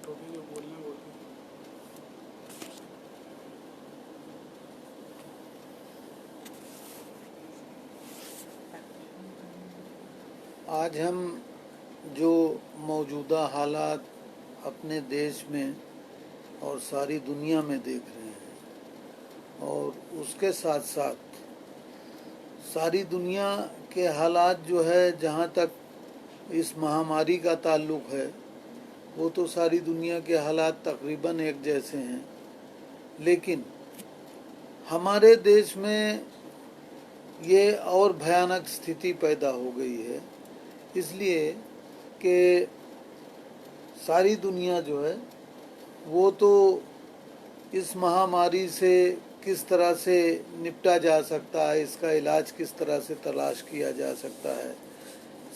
آج ہم جو موجودہ حالات اپنے دیش میں اور ساری دنیا میں دیکھ رہے ہیں، اور اس کے ساتھ ساتھ ساری دنیا کے حالات جو ہے، جہاں تک اس مہاماری کا تعلق ہے، وہ تو ساری دنیا کے حالات تقریباً ایک جیسے ہیں، لیکن ہمارے دیش میں یہ اور بھیانک استھتی پیدا ہو گئی ہے، اس لیے کہ ساری دنیا جو ہے وہ تو اس مہاماری سے کس طرح سے نپٹا جا سکتا ہے، اس کا علاج کس طرح سے تلاش کیا جا سکتا ہے،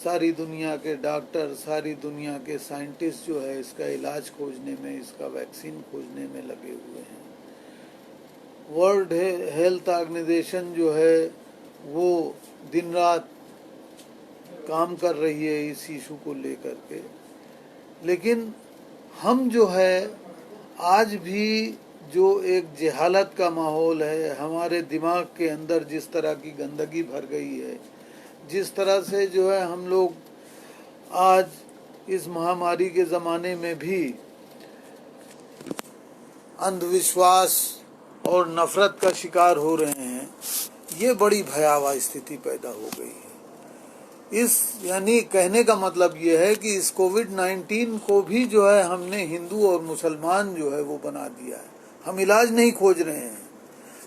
ساری دنیا کے ڈاکٹر، ساری دنیا کے سائنٹسٹ جو ہے اس کا علاج کھوجنے میں، اس کا ویکسین کھوجنے میں لگے ہوئے ہیں۔ ورلڈ ہیلتھ آرگنائزیشن جو ہے وہ دن رات کام کر رہی ہے اس ایشو کو لے کر کے، لیکن ہم جو ہے آج بھی جو ایک جہالت کا ماحول ہے، ہمارے دماغ کے اندر جس طرح کی گندگی بھر گئی ہے، جس طرح سے جو ہے ہم لوگ آج اس مہاماری کے زمانے میں بھی اندھ وشواس اور نفرت کا شکار ہو رہے ہیں، یہ بڑی بھیاوہ استھتی پیدا ہو گئی ہے۔ یعنی کہنے کا مطلب یہ ہے کہ اس کووڈ-19 کو بھی جو ہے ہم نے ہندو اور مسلمان جو ہے وہ بنا دیا ہے، ہم علاج نہیں کھوج رہے ہیں،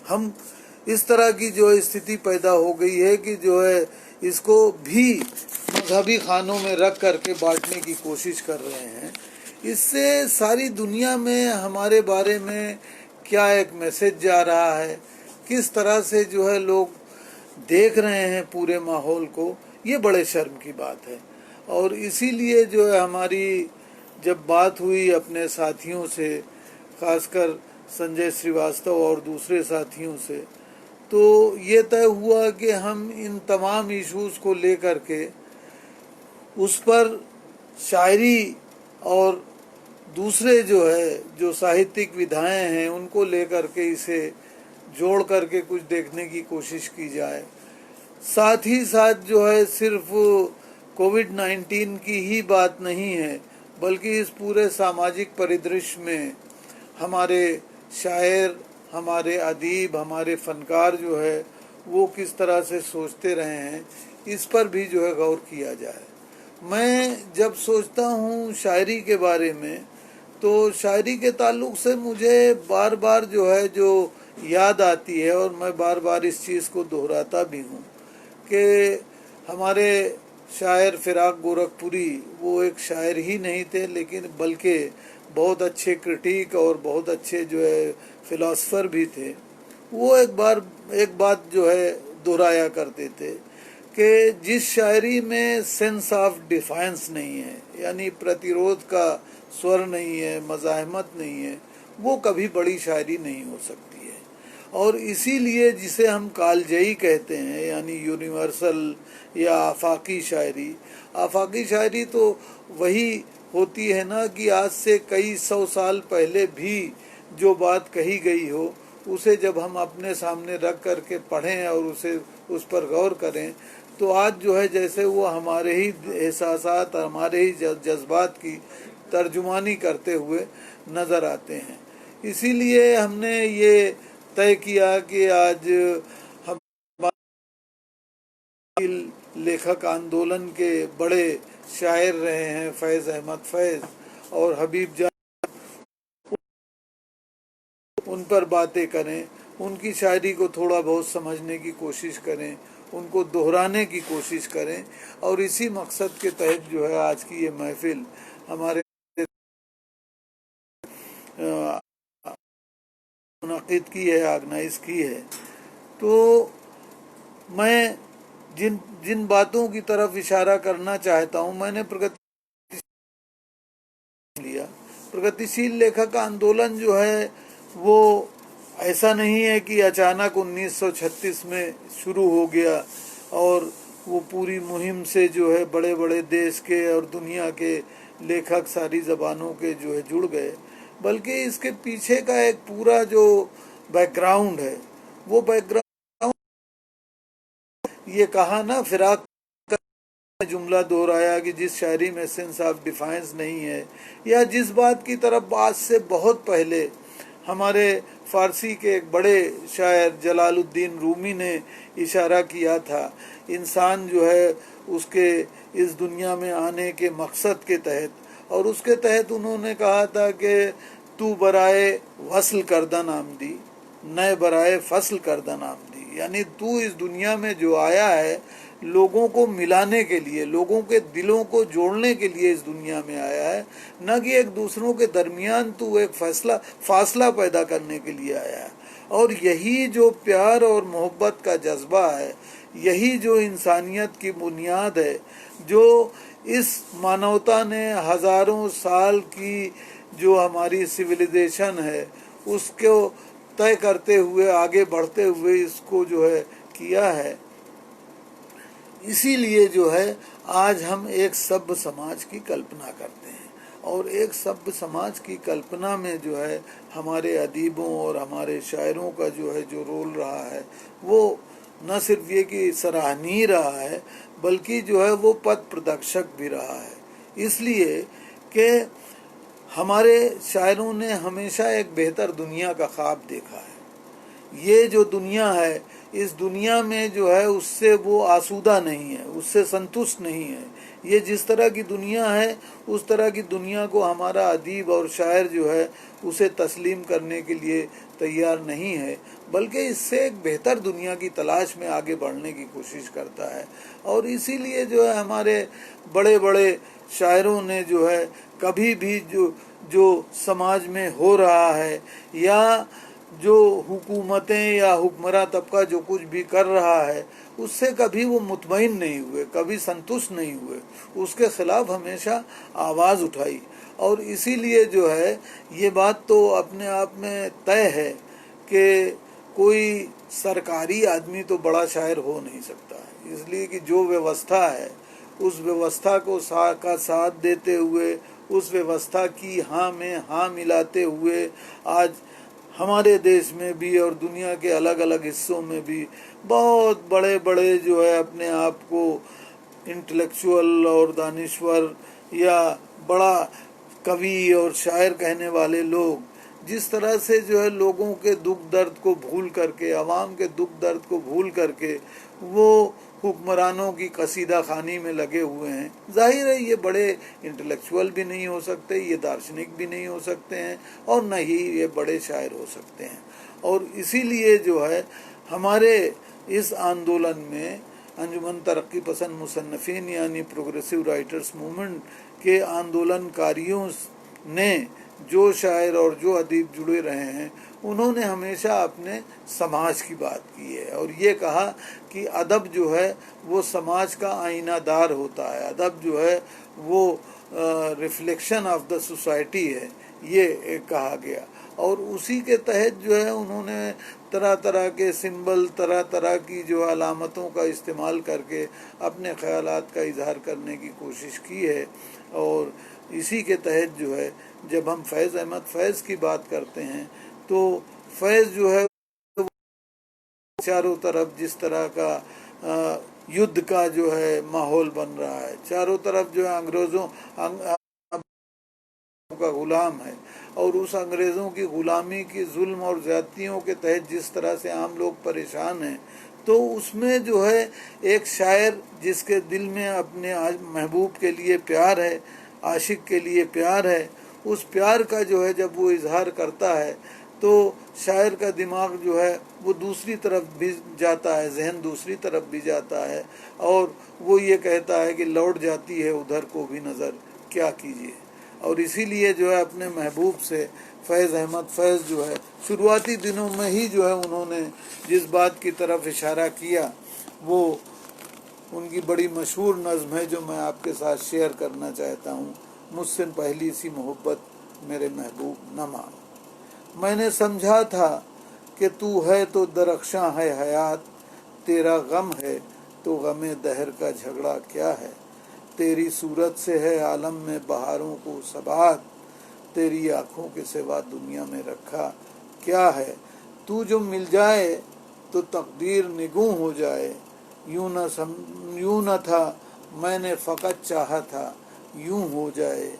ہم اس طرح کی جو استھتی پیدا ہو گئی ہے کہ جو ہے اس کو بھی مذہبی خانوں میں رکھ کر کے بانٹنے کی کوشش کر رہے ہیں۔ اس سے ساری دنیا میں ہمارے بارے میں کیا ایک میسج جا رہا ہے، کس طرح سے جو ہے لوگ دیکھ رہے ہیں پورے ماحول کو، یہ بڑے شرم کی بات ہے۔ اور اسی لیے جو ہے ہماری جب بات ہوئی اپنے ساتھیوں سے، خاص کر سنجے سریواستو اور دوسرے ساتھیوں سے، تو یہ طے ہوا کہ ہم ان تمام ایشوز کو لے کر کے اس پر شاعری اور دوسرے جو ساہتک ودھائیں ہیں ان کو لے کر کے اسے جوڑ کر کے کچھ دیکھنے کی کوشش کی جائے۔ ساتھ ہی ساتھ جو ہے صرف کووڈ-19 کی ہی بات نہیں ہے، بلکہ اس پورے سماجک پریدرش میں ہمارے شاعر، ہمارے ادیب، ہمارے فنکار جو ہے وہ کس طرح سے سوچتے رہے ہیں، اس پر بھی جو ہے غور کیا جائے۔ میں جب سوچتا ہوں شاعری کے بارے میں، تو شاعری کے تعلق سے مجھے بار بار جو ہے جو یاد آتی ہے، اور میں بار بار اس چیز کو دہراتا بھی ہوں کہ ہمارے شاعر فراق گورکھپوری وہ ایک شاعر ہی نہیں تھے، لیکن بلکہ بہت اچھے کرٹیک اور بہت اچھے جو ہے فلاسفر بھی تھے۔ وہ ایک بات جو ہے دہرایا کرتے تھے کہ جس شاعری میں سینس آف ڈیفائنس نہیں ہے، یعنی پرتیرودھ کا سور نہیں ہے، مزاحمت نہیں ہے، وہ کبھی بڑی شاعری نہیں ہو سکتی ہے۔ اور اسی لیے جسے ہم کالجئی کہتے ہیں، یعنی یونیورسل یا آفاقی شاعری، آفاقی شاعری تو وہی ہوتی ہے نا کہ آج سے کئی سو سال پہلے بھی جو بات کہی گئی ہو، اسے جب ہم اپنے سامنے رکھ کر کے پڑھیں اور اس پر غور کریں، تو آج جو ہے جیسے وہ ہمارے ہی احساسات، ہمارے ہی جذبات کی ترجمانی کرتے ہوئے نظر آتے ہیں۔ اسی لیے ہم نے یہ طے کیا کہ آج ہم لیکھک آندولن کے بڑے شاعر رہے ہیں فیض احمد فیض اور حبیب جان، ان پر باتیں کریں، ان کی شاعری کو تھوڑا بہت سمجھنے کی کوشش کریں، ان کو دہرانے کی کوشش کریں، اور اسی مقصد کے تحت جو ہے آج کی یہ محفل ہمارے منعقد کی ہے، آرگنائز کی ہے۔ تو میں جن باتوں کی طرف اشارہ کرنا چاہتا ہوں، میں نے پرگتیشیل لیکھک آندولن جو ہے وہ ایسا نہیں ہے کہ اچانک 1936 میں شروع ہو گیا اور वो पूरी मुहिम से जो है बड़े बड़े देश के और दुनिया के लेखक सारी ज़बानों के जो है जुड़ गए, बल्कि इसके पीछे का एक पूरा जो बैकग्राउंड है, वो बैकग्राउंड, ये कहा ना फिराक का जुमला दोहराया कि जिस शायरी में सेंस ऑफ डिफाइंस नहीं है, या जिस बात की तरफ आज से बहुत पहले हमारे फारसी के एक बड़े शायर जलालुद्दीन रूमी ने इशारा किया था, इंसान जो है उसके इस दुनिया में आने के मकसद के तहत, और उसके तहत उन्होंने कहा था कि तू बराए वसल करदा नामदी, नए बराए फसल करदा नामदी, यानी तू इस दुनिया में जो आया है लोगों को मिलाने के लिए, लोगों के दिलों को जोड़ने के लिए इस दुनिया में आया है, न कि एक दूसरों के दरमियान तू एक फासला पैदा करने के लिए आया है। और यही जो प्यार और मोहब्बत का जज्बा है, यही जो इंसानियत की बुनियाद है, जो इस मानवता ने हजारों साल की जो हमारी सिविलाइजेशन है उसको तय करते हुए, आगे बढ़ते हुए इसको जो है किया है। इसीलिए जो है आज हम एक सभ्य समाज की कल्पना करते हैं, और एक सभ्य समाज की कल्पना में जो है हमारे अदीबों और हमारे शायरों का जो है जो रोल रहा है, वो न सिर्फ ये कि सराहनीय रहा है, बल्कि जो है वो पथ प्रदर्शक भी रहा है। इसलिए कि हमारे शायरों ने हमेशा एक बेहतर दुनिया का ख्वाब देखा है। ये जो दुनिया है, इस दुनिया में जो है उससे वो आसूदा नहीं है, उससे संतुष्ट नहीं है। ये जिस तरह की दुनिया है, उस तरह की दुनिया को हमारा अदीब और शायर जो है उसे तस्लीम करने के लिए तैयार नहीं है, बल्कि इससे एक बेहतर दुनिया की तलाश में आगे बढ़ने की कोशिश करता है। और इसीलिए जो है हमारे बड़े बड़े शायरों ने जो है कभी भी जो समाज में हो रहा है, या जो हुकूमतें या हुक्मरान तबका जो कुछ भी कर रहा है, उससे कभी वो मुतमईन नहीं हुए, कभी संतुष्ट नहीं हुए, उसके खिलाफ हमेशा आवाज़ उठाई। और इसीलिए जो है ये बात तो अपने आप में तय है कि कोई सरकारी आदमी तो बड़ा शायर हो नहीं सकता है, इसलिए कि जो व्यवस्था है उस व्यवस्था को का साथ देते हुए, उस व्यवस्था की हाँ में हाँ मिलाते हुए आज हमारे देश में भी और दुनिया के अलग अलग हिस्सों में भी बहुत बड़े बड़े जो है अपने आप को इंटेलेक्चुअल और दानिश्वर या बड़ा कवि और शायर कहने वाले लोग जिस तरह से जो है लोगों के दुख दर्द को भूल करके, आवाम के दुख दर्द को भूल करके वो हुक्मरानों की कसीदा खानी में लगे हुए हैं, जाहिर है ये बड़े इंटेलेक्चुअल भी नहीं हो सकते, ये दार्शनिक भी नहीं हो सकते हैं, और न ही ये बड़े शायर हो सकते हैं। और इसीलिए जो है हमारे इस आंदोलन में अंजुमन तरक्की पसंद मुसन्नफीन यानी प्रोग्रेसिव राइटर्स मूवमेंट के आंदोलनकारियों ने जो शायर और जो अदीब जुड़े रहे हैं, उन्होंने हमेशा अपने समाज की बात की है और ये कहा कि अदब जो है वो समाज का आईनादार होता है, अदब जो है वो रिफ्लेक्शन ऑफ द सोसाइटी है, ये कहा गया। और उसी के तहत जो है उन्होंने तरह तरह के सिंबल, तरह तरह की जो अलामतों का इस्तेमाल करके अपने ख़यालात का इजहार करने की कोशिश की है। और इसी के तहत जो है जब हम फैज़ अहमद फैज़ की बात करते हैं तो फैज़ जो है चारों तरफ जिस तरह का युद्ध का जो है माहौल बन रहा है, चारों तरफ जो है अंग्रेज़ों का गुलाम है, और उस अंग्रेज़ों की गुलामी की जुल्म और ज़्यादतियों के तहत जिस तरह से आम लोग परेशान हैं, तो उसमें जो है एक शायर जिसके दिल में अपने महबूब के लिए प्यार है, आशिक के लिए प्यार है, उस प्यार का जो है जब वो इजहार करता है तो शायर का दिमाग जो है वो दूसरी तरफ भी जाता है, जहन दूसरी तरफ भी जाता है, और वो ये कहता है कि लौट जाती है उधर को भी नज़र, क्या कीजिए। और इसीलिए जो है अपने महबूब से फैज़ अहमद फैज़ जो है शुरुआती दिनों में ही जो है उन्होंने जिस बात की तरफ इशारा किया वो उनकी बड़ी मशहूर नज़्म है जो मैं आपके साथ शेयर करना चाहता हूँ। मुझसे पहली सी मोहब्बत मेरे महबूब न मान, मैंने समझा था कि तू है तो दरख्शां है हयात, तेरा गम है तो गमे दहर का झगड़ा क्या है। तेरी सूरत से है आलम में बहारों को सबात, तेरी आँखों के सिवा दुनिया में रखा क्या है। तू जो मिल जाए तो तकदीर निगूं हो जाए, यूं न था मैंने फ़कत चाहा था यूं हो जाए।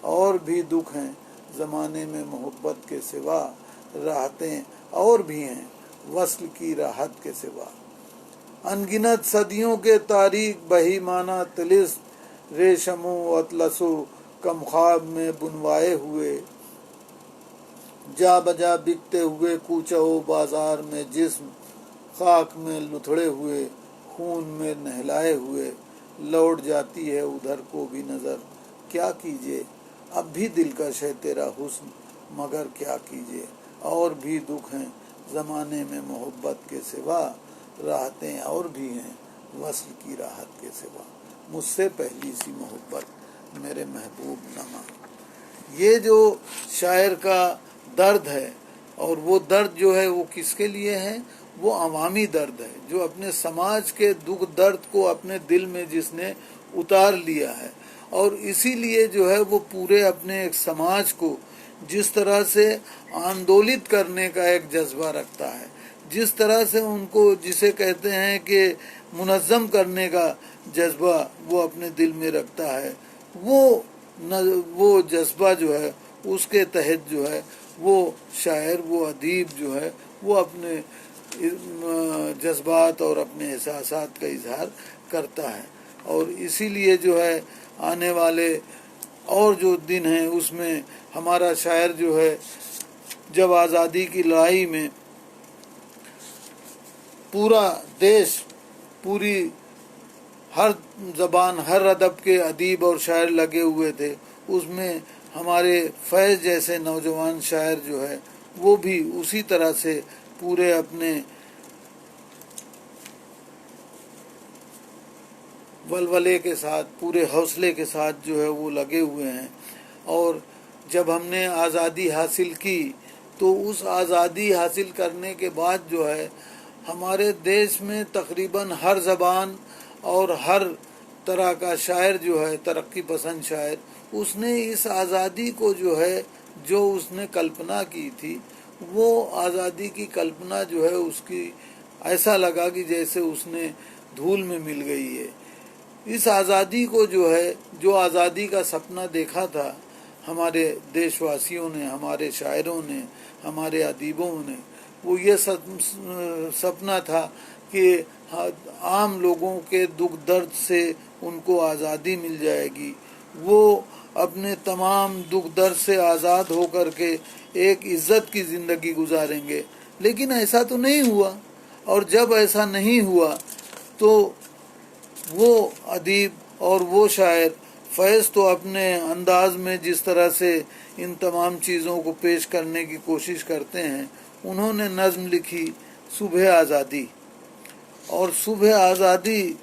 और भी दुख हैं ज़माने में मोहब्बत के सिवा, राहतें और भी हैं वस्ल की राहत के सिवा। अनगिनत सदियों के तारीख बहीमाना तिलिस, रेशमो अतलसो कम ख्वाब में बुनवाए हुए, जा बजा बिकते हुए कूचो बाजार में जिस्म, खाक में लुथड़े हुए खून में नहलाए हुए, लौट जाती है उधर को भी नज़र क्या कीजिए। अब भी दिलकश है तेरा हुस्न मगर क्या कीजिए। और भी दुख हैं ज़माने में मोहब्बत के सिवा, राहतें और भी हैं वस्ल की राहत के सिवा। मुझसे पहली सी मोहब्बत मेरे महबूब नमा। ये जो शायर का दर्द है, और वो दर्द जो है वो किसके लिए है, वो अवामी दर्द है, जो अपने समाज के दुख दर्द को अपने दिल में जिसने उतार लिया है। और इसीलिए जो है वो पूरे अपने एक समाज को जिस तरह से आंदोलित करने का एक जज्बा रखता है, जिस तरह से उनको जिसे कहते हैं कि मुनज़्ज़म करने का जज्बा वो अपने दिल में रखता है, वो जज्बा जो है उसके तहत जो है वो शायर, वो अदीब जो है वो अपने जज्बात और अपने एहसासात का इजहार करता है। और इसीलिए जो है आने वाले और जो दिन हैं उसमें हमारा शायर जो है जब आज़ादी की लड़ाई में पूरा देश, पूरी हर ज़बान, हर अदब के अदीब और शायर लगे हुए थे, उसमें हमारे फैज़ जैसे नौजवान शायर जो है वो भी उसी तरह से पूरे अपने वलवले के साथ, पूरे हौसले के साथ जो है वो लगे हुए हैं। और जब हमने आज़ादी हासिल की तो उस आज़ादी हासिल करने के बाद जो है हमारे देश में तकरीबन हर ज़बान और हर तरह का शायर जो है, तरक्की पसंद शायर, उसने इस आज़ादी को जो है, जो उसने कल्पना की थी, वो आज़ादी की कल्पना जो है उसकी ऐसा लगा कि जैसे उसने धूल में मिल गई है। इस आज़ादी को जो है, जो आज़ादी का सपना देखा था हमारे देशवासियों ने, हमारे शायरों ने, हमारे अदीबों ने, वो ये सपना था कि आम लोगों के दुख दर्द से उनको आज़ादी मिल जाएगी, वो अपने तमाम दुख दर्द से आज़ाद होकर के एक इज़्ज़त की ज़िंदगी गुजारेंगे। लेकिन ऐसा तो नहीं हुआ। और जब ऐसा नहीं हुआ तो वो अदीब और वो शायर फैज़ तो अपने अंदाज में जिस तरह से इन तमाम चीज़ों को पेश करने की कोशिश करते हैं, उन्होंने नज़्म लिखी सुबह आज़ादी। और सुबह आज़ादी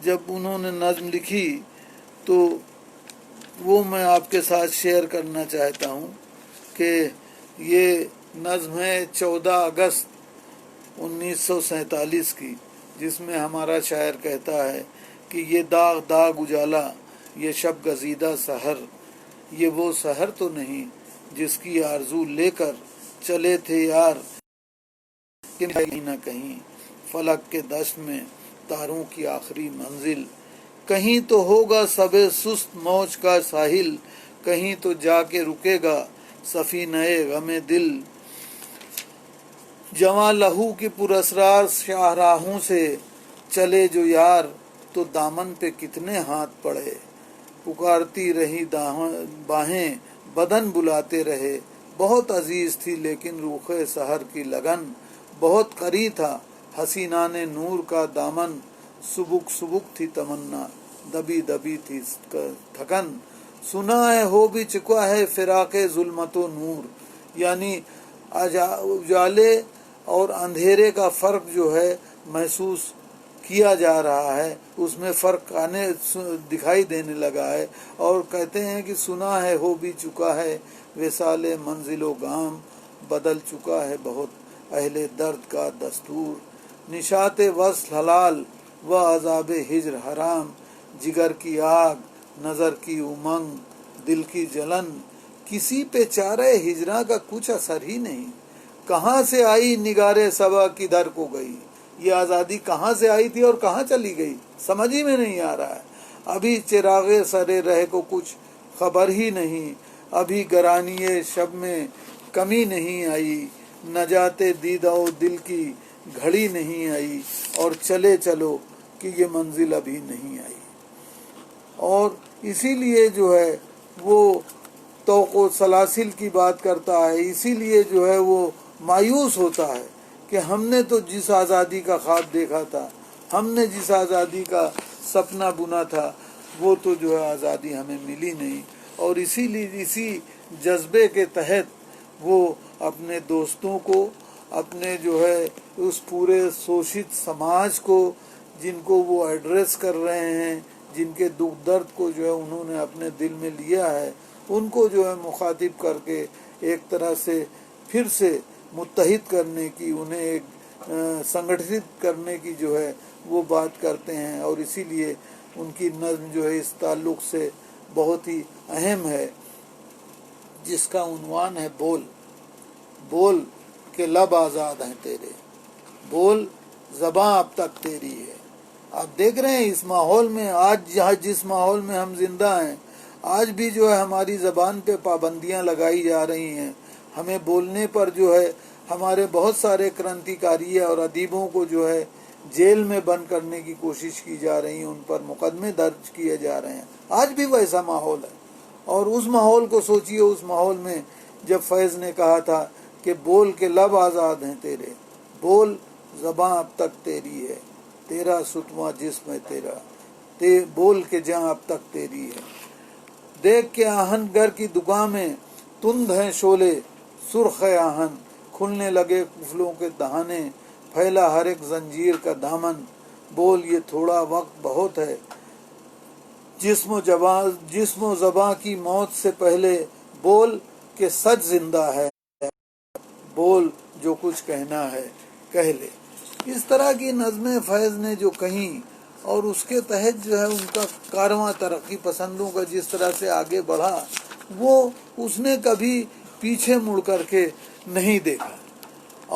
जब उन्होंने नज़्म लिखी तो वो मैं आपके साथ शेयर करना चाहता हूँ कि ये नज़्म है 14 अगस्त 1947 की, जिसमें हमारा शायर कहता है कि ये दाग दाग उजाला, ये शब गज़ीदा सहर, ये वो सहर तो नहीं जिसकी आरज़ू लेकर चले थे यार, कि कहीं न कहीं फलक के दश्त में तारों की आखिरी मंजिल, कहीं तो होगा सबे सुस्त मौज का साहिल, कहीं तो जाके रुकेगा सफीनए गमे दिल। जवां लहू की पुरस्रार शाहराहों से चले जो यार, तो दामन पे कितने हाथ पड़े, पुकारती रही बाहें बदन बुलाते रहे, बहुत अजीज थी लेकिन रूखे सहर की लगन, बहुत करी था हसीना ने नूर का दामन, सुबुक सुबुक थी तमन्ना, दबी दबी थी थकन, सुना है हो भी चुका है फिराके जुल्मतो नूर। यानी उजाले और अंधेरे का फ़र्क जो है महसूस किया जा रहा है, उसमें फ़र्क आने दिखाई देने लगा है। और कहते हैं कि सुना है हो भी चुका है विसाले मंजिलो गाम, बदल चुका है बहुत अहले दर्द का दस्तूर, निशाते वस्ल हलाल و عذاب ہجر حرام، جگر کی آگ، نظر کی امنگ، دل کی جلن، کسی پہ چارہ ہجراں کا کچھ اثر ہی نہیں۔ کہاں سے آئی نگارے صبا کدھر کو گئی، یہ آزادی کہاں سے آئی تھی اور کہاں چلی گئی، سمجھ ہی میں نہیں آ رہا ہے۔ ابھی چراغ سرے رہ کو کچھ خبر ہی نہیں، ابھی گرانی شب میں کمی نہیں آئی، نجات دیدہ و دل کی گھڑی نہیں آئی، اور چلے چلو کہ یہ منزل ابھی نہیں آئی۔ اور اسی لیے جو ہے وہ توق و سلاسل کی بات کرتا ہے، اسی لیے جو ہے وہ مایوس ہوتا ہے کہ ہم نے تو جس آزادی کا خواب دیکھا تھا، ہم نے جس آزادی کا سپنا بنا تھا، وہ تو جو ہے آزادی ہمیں ملی نہیں۔ اور اسی لیے اسی جذبے کے تحت وہ اپنے دوستوں کو، اپنے جو ہے اس پورے شوشت سماج کو جن کو وہ ایڈریس کر رہے ہیں، جن کے دکھ درد کو جو ہے انہوں نے اپنے دل میں لیا ہے، ان کو جو ہے مخاطب کر کے ایک طرح سے پھر سے متحد کرنے کی، انہیں ایک سنگٹھت کرنے کی جو ہے وہ بات کرتے ہیں۔ اور اسی لیے ان کی نظم جو ہے اس تعلق سے بہت ہی اہم ہے، جس کا عنوان ہے بول۔ بول کے لب آزاد ہیں تیرے، بول زباں اب تک تیری ہے۔ آپ دیکھ رہے ہیں اس ماحول میں، آج جس ماحول میں ہم زندہ ہیں، آج بھی جو ہے ہماری زبان پہ پابندیاں لگائی جا رہی ہیں، ہمیں بولنے پر جو ہے ہمارے بہت سارے کرانتیکاری اور ادیبوں کو جو ہے جیل میں بند کرنے کی کوشش کی جا رہی ہے، ان پر مقدمے درج کیے جا رہے ہیں۔ آج بھی ویسا ماحول ہے۔ اور اس ماحول کو سوچئے، اس ماحول میں جب فیض نے کہا تھا کہ بول کے لب آزاد ہیں تیرے، بول زباں اب تک تیری ہے، تیرا ستواں جسم ہے تیرا، بول کے جاں اب تک تیری ہے۔ دیکھ کے آہن گر کی دکان میں تند ہیں شعلے، سرخ ہے آہن، کھلنے لگے قفلوں کے دہانے، پھیلا ہر ایک زنجیر کا دامن، بول یہ تھوڑا وقت بہت ہے، جسم و زباں کی موت سے پہلے، بول کہ سچ زندہ ہے، بول جو کچھ کہنا ہے کہہ لے۔ اس طرح کی نظمیں فیض نے جو کہیں، اور اس کے تحت جو ہے ان کا کارواں ترقی پسندوں کا جس طرح سے آگے بڑھا، وہ اس نے کبھی پیچھے مڑ کر کے نہیں دیکھا۔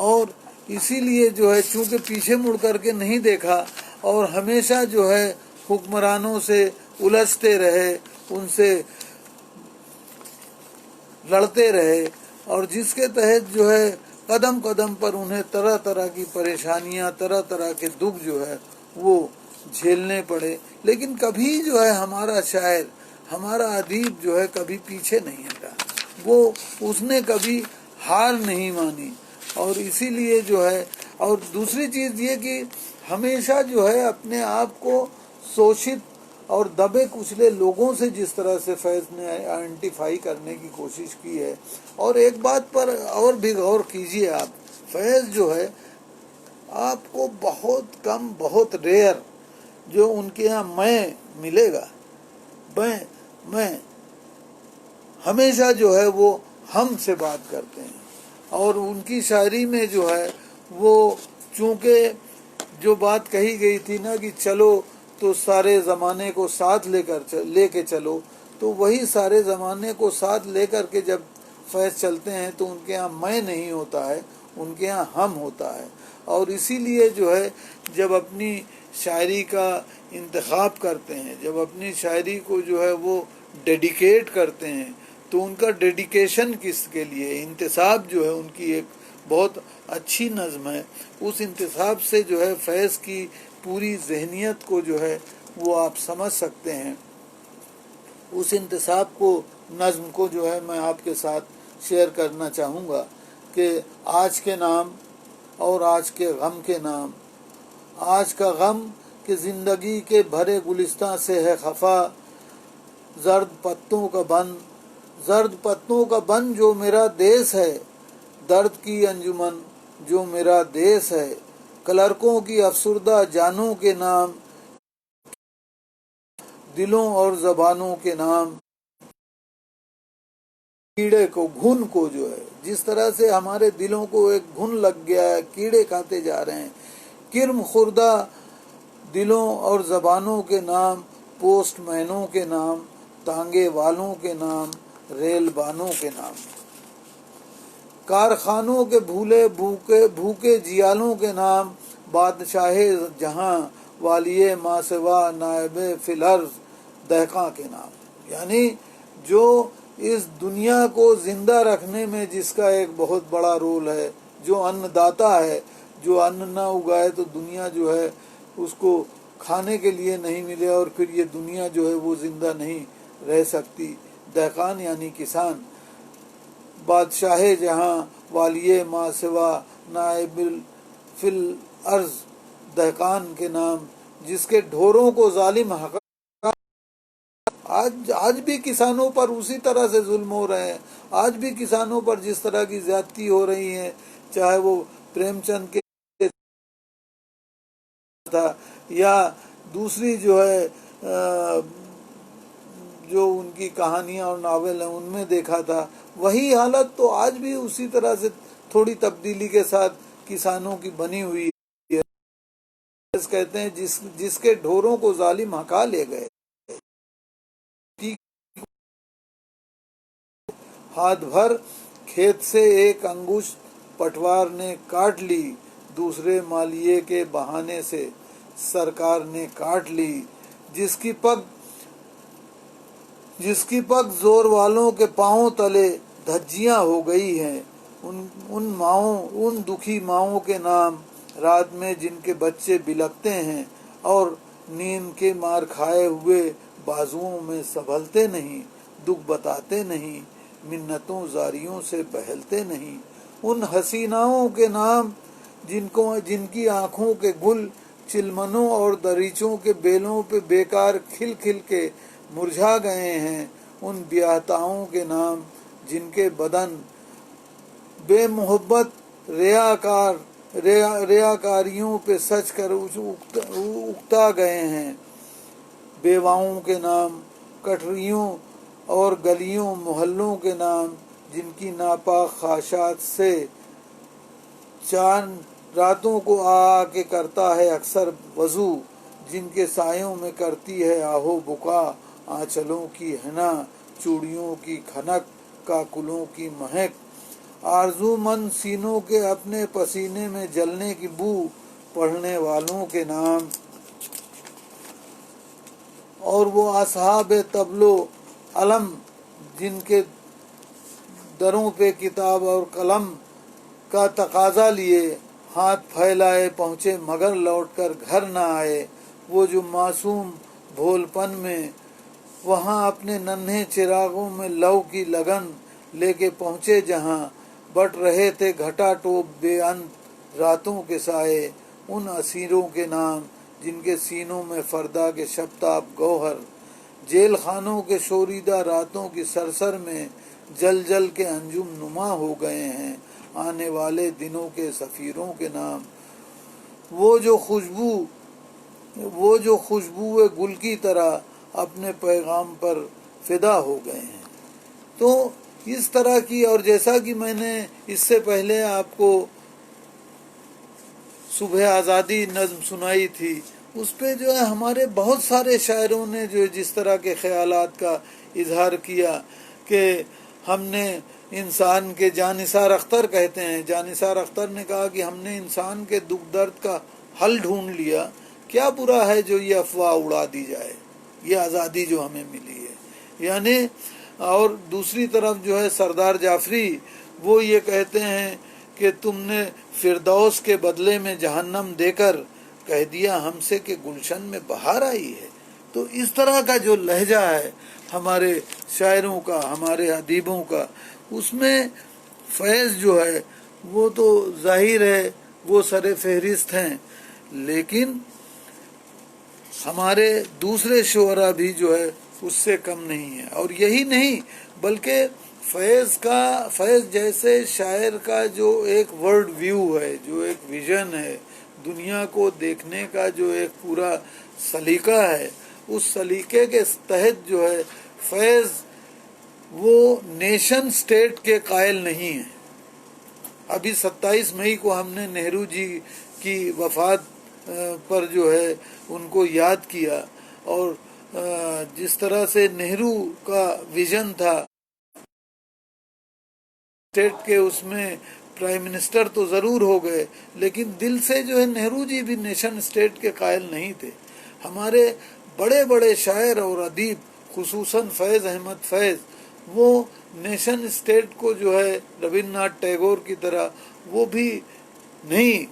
اور اسی لیے جو ہے چونکہ پیچھے مڑ کر کے نہیں دیکھا اور ہمیشہ جو ہے حکمرانوں سے الجھتے رہے، ان سے لڑتے رہے، اور جس کے تحت جو ہے قدم قدم پر انہیں طرح طرح کی پریشانیاں، طرح طرح کے دکھ جو ہے وہ جھیلنے پڑے، لیکن کبھی جو ہے ہمارا شاعر، ہمارا ادیب جو ہے کبھی پیچھے نہیں ہٹا، وہ اس نے کبھی ہار نہیں مانی۔ اور اسی لیے جو ہے، اور دوسری چیز یہ کہ ہمیشہ جو ہے اپنے آپ کو شوشت اور دبے کچلے لوگوں سے جس طرح سے فیض نے آئیڈینٹیفائی کرنے کی کوشش کی ہے۔ اور ایک بات پر اور بھی غور کیجئے آپ، فیض جو ہے آپ کو بہت کم، بہت ریئر جو ان کے ہاں میں ملے گا، میں ہمیشہ جو ہے وہ ہم سے بات کرتے ہیں۔ اور ان کی شاعری میں جو ہے وہ چونکہ جو بات کہی گئی تھی نا کہ چلو تو سارے زمانے کو ساتھ لے کے چلو، تو وہی سارے زمانے کو ساتھ لے کر کے جب فیض چلتے ہیں تو ان کے ہاں میں نہیں ہوتا ہے، ان کے ہاں ہم ہوتا ہے۔ اور اسی لیے جو ہے جب اپنی شاعری کا انتخاب کرتے ہیں، جب اپنی شاعری کو جو ہے وہ ڈیڈیکیٹ کرتے ہیں، تو ان کا ڈیڈیکیشن کس کے لیے، انتساب جو ہے ان کی ایک بہت اچھی نظم ہے۔ اس انتساب سے جو ہے فیض کی پوری ذہنیت کو جو ہے وہ آپ سمجھ سکتے ہیں۔ اس انتساب کو، نظم کو جو ہے میں آپ کے ساتھ شیئر کرنا چاہوں گا کہ آج کے نام اور آج کے غم کے نام، آج کا غم کہ زندگی کے بھرے گلستاں سے ہے خفا، زرد پتوں کا بن جو میرا دیس ہے، درد کی انجمن جو میرا دیس ہے، کلرکوں کی افسردہ جانوں کے نام، دلوں اور زبانوں کے نام، کیڑے کو، گھن کو جو ہے جس طرح سے ہمارے دلوں کو ایک گھن لگ گیا ہے، کیڑے کھاتے جا رہے ہیں، کرم خوردہ دلوں اور زبانوں کے نام، پوسٹ مینوں کے نام، تانگے والوں کے نام، ریل بانوں کے نام، کارخانوں کے بھولے بھوکے جیالوں کے نام، بادشاہ جہاں والی ماسوا نائب فی الارض دہقاں کے نام۔ یعنی جو اس دنیا کو زندہ رکھنے میں جس کا ایک بہت بڑا رول ہے، جو ان داتا ہے، جو ان نہ اگائے تو دنیا جو ہے اس کو کھانے کے لیے نہیں ملے، اور پھر یہ دنیا جو ہے وہ زندہ نہیں رہ سکتی۔ دہقان یعنی کسان، بادشاہ جہاں والی ماسوا نائب فی الارض دہقان کے نام، جس کے ڈھوروں کو ظالم حق آج بھی کسانوں پر اسی طرح سے ظلم ہو رہے ہیں، آج بھی کسانوں پر جس طرح کی زیادتی ہو رہی ہے، چاہے وہ پریم چند کے تھا یا دوسری جو ہے جو ان کی کہانیاں اور ناول ہیں ان میں دیکھا تھا، وہی حالت تو آج بھی اسی طرح سے تھوڑی تبدیلی کے ساتھ کسانوں کی بنی ہوئی ہے۔ کہتے ہیں جس کے ڈھوروں کو ظالم ہکا لے گئے، ہاتھ بھر کھیت سے ایک انگشت پٹوار نے کاٹ لی، دوسرے مالیے کے بہانے سے سرکار نے کاٹ لی، جس کی پگ زور والوں کے پاؤں تلے دھجیاں ہو گئی ہیں، ان دکھی ماؤں کے نام، رات میں جن کے بچے بلکتے ہیں اور نیند کے مار کھائے ہوئے بازوؤں میں سنبھلتے نہیں، دکھ بتاتے نہیں، منتوں زاریوں سے بہلتے نہیں، ان حسیناؤں کے نام جن کی آنکھوں کے گل چلمنوں اور دریچوں کے بیلوں پہ بیکار کھل کھل کے مرجھا گئے ہیں، ان بیاہتاؤں کے نام جن کے بدن بے محبت ریاکاریوں پہ سج کر اکتا گئے ہیں، بیواؤں کے نام، کٹریوں اور گلیوں محلوں کے نام جن کی ناپاک خواہشات سے چاند راتوں کو آ کے کرتا ہے اکثر وضو، جن کے سایوں میں کرتی ہے آہو بکا آنچلوں کی حنا، چوڑیوں کی کھنک، کاکلوں کی مہک، آرزو مند سینوں کے اپنے پسینے میں جلنے کی بو، پڑھنے والوں کے نام، اور وہ اصحاب طبل و علم جن کے دروں پہ کتاب اور قلم کا تقاضا لیے ہاتھ پھیلائے پہنچے مگر لوٹ کر گھر نہ آئے، وہ جو معصوم بھول پن میں وہاں اپنے ننھے چراغوں میں لو کی لگن لے کے پہنچے جہاں بٹ رہے تھے گھٹا ٹوپ بے انت راتوں کے سائے، ان اسیروں کے نام جن کے سینوں میں فردا کے شبتاب گوہر، جیل خانوں کے شوریدہ راتوں کی سرسر میں جل جل کے انجم نما ہو گئے ہیں، آنے والے دنوں کے سفیروں کے نام، وہ جو خوشبو گل کی طرح اپنے پیغام پر فدا ہو گئے ہیں۔ تو اس طرح کی، اور جیسا کہ میں نے اس سے پہلے آپ کو صبح آزادی نظم سنائی تھی، اس پہ جو ہے ہمارے بہت سارے شاعروں نے جو جس طرح کے خیالات کا اظہار کیا کہ ہم نے انسان کے، جانثار اختر کہتے ہیں، جانثار اختر نے کہا کہ ہم نے انسان کے دکھ درد کا حل ڈھونڈ لیا، کیا برا ہے جو یہ افواہ اڑا دی جائے، یہ آزادی جو ہمیں ملی ہے، یعنی۔ اور دوسری طرف جو ہے سردار جعفری، وہ یہ کہتے ہیں کہ تم نے فردوس کے بدلے میں جہنم دے کر کہہ دیا ہم سے کہ گلشن میں بہار آئی ہے۔ تو اس طرح کا جو لہجہ ہے ہمارے شاعروں کا، ہمارے ادیبوں کا، اس میں فیض جو ہے وہ تو ظاہر ہے وہ سر فہرست ہیں، لیکن ہمارے دوسرے شعراء بھی جو ہے اس سے کم نہیں ہے۔ اور یہی نہیں بلکہ فیض جیسے شاعر کا جو ایک ورلڈ ویو ہے، جو ایک ویژن ہے، دنیا کو دیکھنے کا جو ایک پورا سلیقہ ہے، اس سلیقے کے تحت جو ہے فیض وہ نیشن سٹیٹ کے قائل نہیں ہے۔ ابھی 27 مئی کو ہم نے نہرو جی کی وفات پر جو ہے ان کو یاد کیا، اور جس طرح سے نہرو کا ویژن تھا اسٹیٹ کے، اس میں پرائم منسٹر تو ضرور ہو گئے، لیکن دل سے جو ہے نہرو جی بھی نیشن اسٹیٹ کے قائل نہیں تھے۔ ہمارے بڑے بڑے شاعر اور ادیب، خصوصاً فیض احمد فیض، وہ نیشن اسٹیٹ کو جو ہے رابندر ناتھ ٹیگور کی طرح وہ بھی نہیں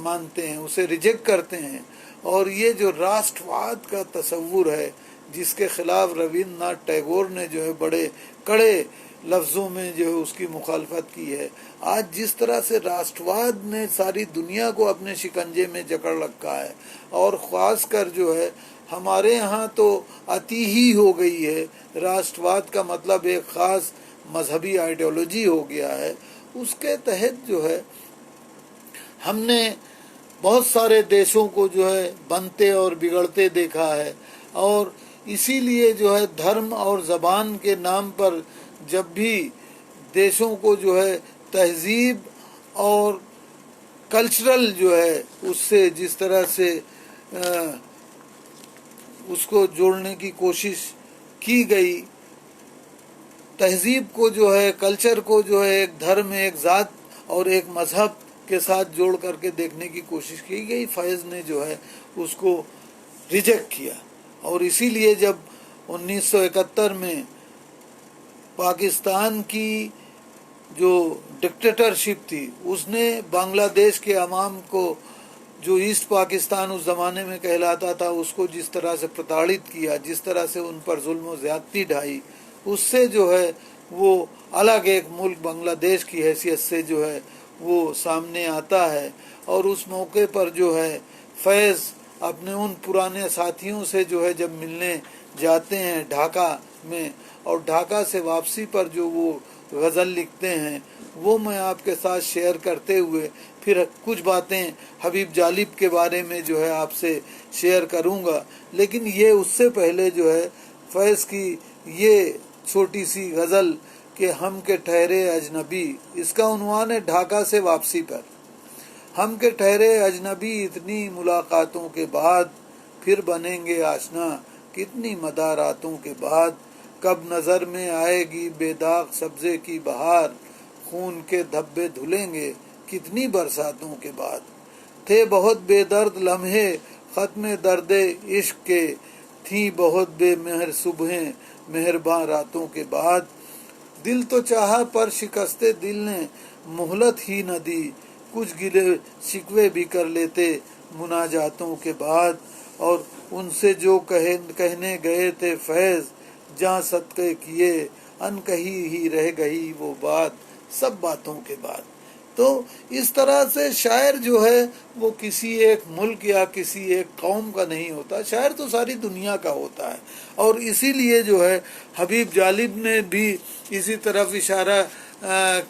مانتے ہیں، اسے ریجیکٹ کرتے ہیں۔ اور یہ جو راشٹرواد کا تصور ہے جس کے خلاف رابندر ناتھ ٹیگور نے جو ہے بڑے کڑے لفظوں میں جو ہے اس کی مخالفت کی ہے، آج جس طرح سے راشٹرواد نے ساری دنیا کو اپنے شکنجے میں جکڑ رکھا ہے، اور خاص کر جو ہے ہمارے یہاں تو اتی ہی ہو گئی ہے، راشٹرواد کا مطلب ایک خاص مذہبی آئیڈیالوجی ہو گیا ہے، اس کے تحت جو ہے ہم نے بہت سارے دیشوں کو جو ہے بنتے اور بگڑتے دیکھا ہے، اور اسی لیے جو ہے دھرم اور زبان کے نام پر جب بھی دیشوں کو جو ہے تہذیب اور کلچرل جو ہے اس سے جس طرح سے اس کو جوڑنے کی کوشش کی گئی، تہذیب کو جو ہے کلچر کو جو ہے ایک دھرم، ایک ذات اور ایک مذہب کے ساتھ جوڑ کر کے دیکھنے کی کوشش کی گئی، فیض نے جو ہے اس کو ریجیکٹ کیا۔ اور اسی لیے جب 1971 میں پاکستان کی جو ڈکٹیٹرشپ تھی، اس نے بنگلہ دیش کے عوام کو، جو ایسٹ پاکستان اس زمانے میں کہلاتا تھا، اس کو جس طرح سے پرتاڑت کیا، جس طرح سے ان پر ظلم و زیادتی ڈھائی، اس سے جو ہے وہ الگ ایک ملک بنگلہ دیش کی حیثیت سے جو ہے وہ سامنے آتا ہے۔ اور اس موقع پر جو ہے فیض اپنے ان پرانے ساتھیوں سے جو ہے جب ملنے جاتے ہیں ڈھاکہ میں، اور ڈھاکہ سے واپسی پر جو وہ غزل لکھتے ہیں، وہ میں آپ کے ساتھ شیئر کرتے ہوئے پھر کچھ باتیں حبیب جالب کے بارے میں جو ہے آپ سے شیئر کروں گا، لیکن یہ اس سے پہلے جو ہے فیض کی یہ چھوٹی سی غزل کہ ہم کے ٹھہرے اجنبی، اس کا عنوان ہے ڈھاکہ سے واپسی پر۔ ہم کے ٹھہرے اجنبی اتنی ملاقاتوں کے بعد، پھر بنیں گے آشنا کتنی مداراتوں کے بعد، کب نظر میں آئے گی بے داغ سبزے کی بہار، خون کے دھبے دھلیں گے کتنی برساتوں کے بعد، تھے بہت بے درد لمحے ختم درد عشق کے، تھیں بہت بے مہر صبحیں مہرباں راتوں کے بعد، دل تو چاہا پر شکستے دل نے مہلت ہی نہ دی، کچھ گلے شکوے بھی کر لیتے مناجاتوں کے بعد، اور ان سے جو کہنے گئے تھے فیض جاں صدقے کیے، ان کہی ہی رہ گئی وہ بات سب باتوں کے بعد۔ تو اس طرح سے شاعر جو ہے وہ کسی ایک ملک یا کسی ایک قوم کا نہیں ہوتا، شاعر تو ساری دنیا کا ہوتا ہے۔ اور اسی لیے جو ہے حبیب جالب نے بھی اسی طرف اشارہ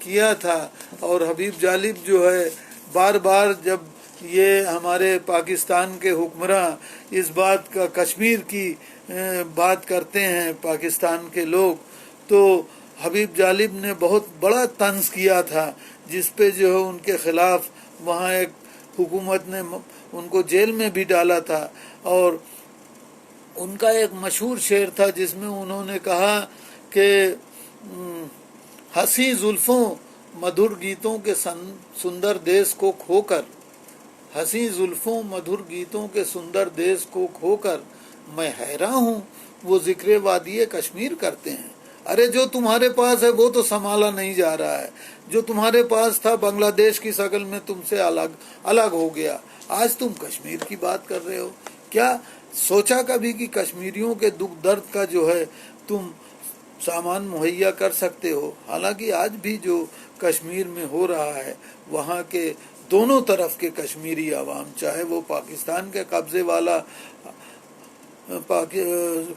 کیا تھا، اور حبیب جالب جو ہے بار بار جب یہ ہمارے پاکستان کے حکمراں اس بات کا، کشمیر کی بات کرتے ہیں پاکستان کے لوگ، تو حبیب جالب نے بہت بڑا طنز کیا تھا، جس پہ جو ہے ان کے خلاف وہاں ایک حکومت نے ان کو جیل میں بھی ڈالا تھا۔ اور ان کا ایک مشہور شعر تھا جس میں انہوں نے کہا کہ ہنسی زلفوں مدھر گیتوں کے سندر دیس کو کھو کر، ہنسی زلفوں مدھر گیتوں کے سندر دیس کو کھو کر میں حیراں ہوں وہ ذکر وادی کشمیر کرتے ہیں۔ ارے جو تمہارے پاس ہے وہ تو سنبھالا نہیں جا رہا ہے، جو تمہارے پاس تھا بنگلہ دیش کی شکل میں تم سے الگ ہو گیا، آج تم کشمیر کی بات کر رہے ہو۔ کیا سوچا کبھی کہ کشمیریوں کے دکھ درد کا جو ہے تم سامان مہیا کر سکتے ہو؟ حالانکہ آج بھی جو کشمیر میں ہو رہا ہے، وہاں کے دونوں طرف کے کشمیری عوام، چاہے وہ پاکستان کے قبضے والا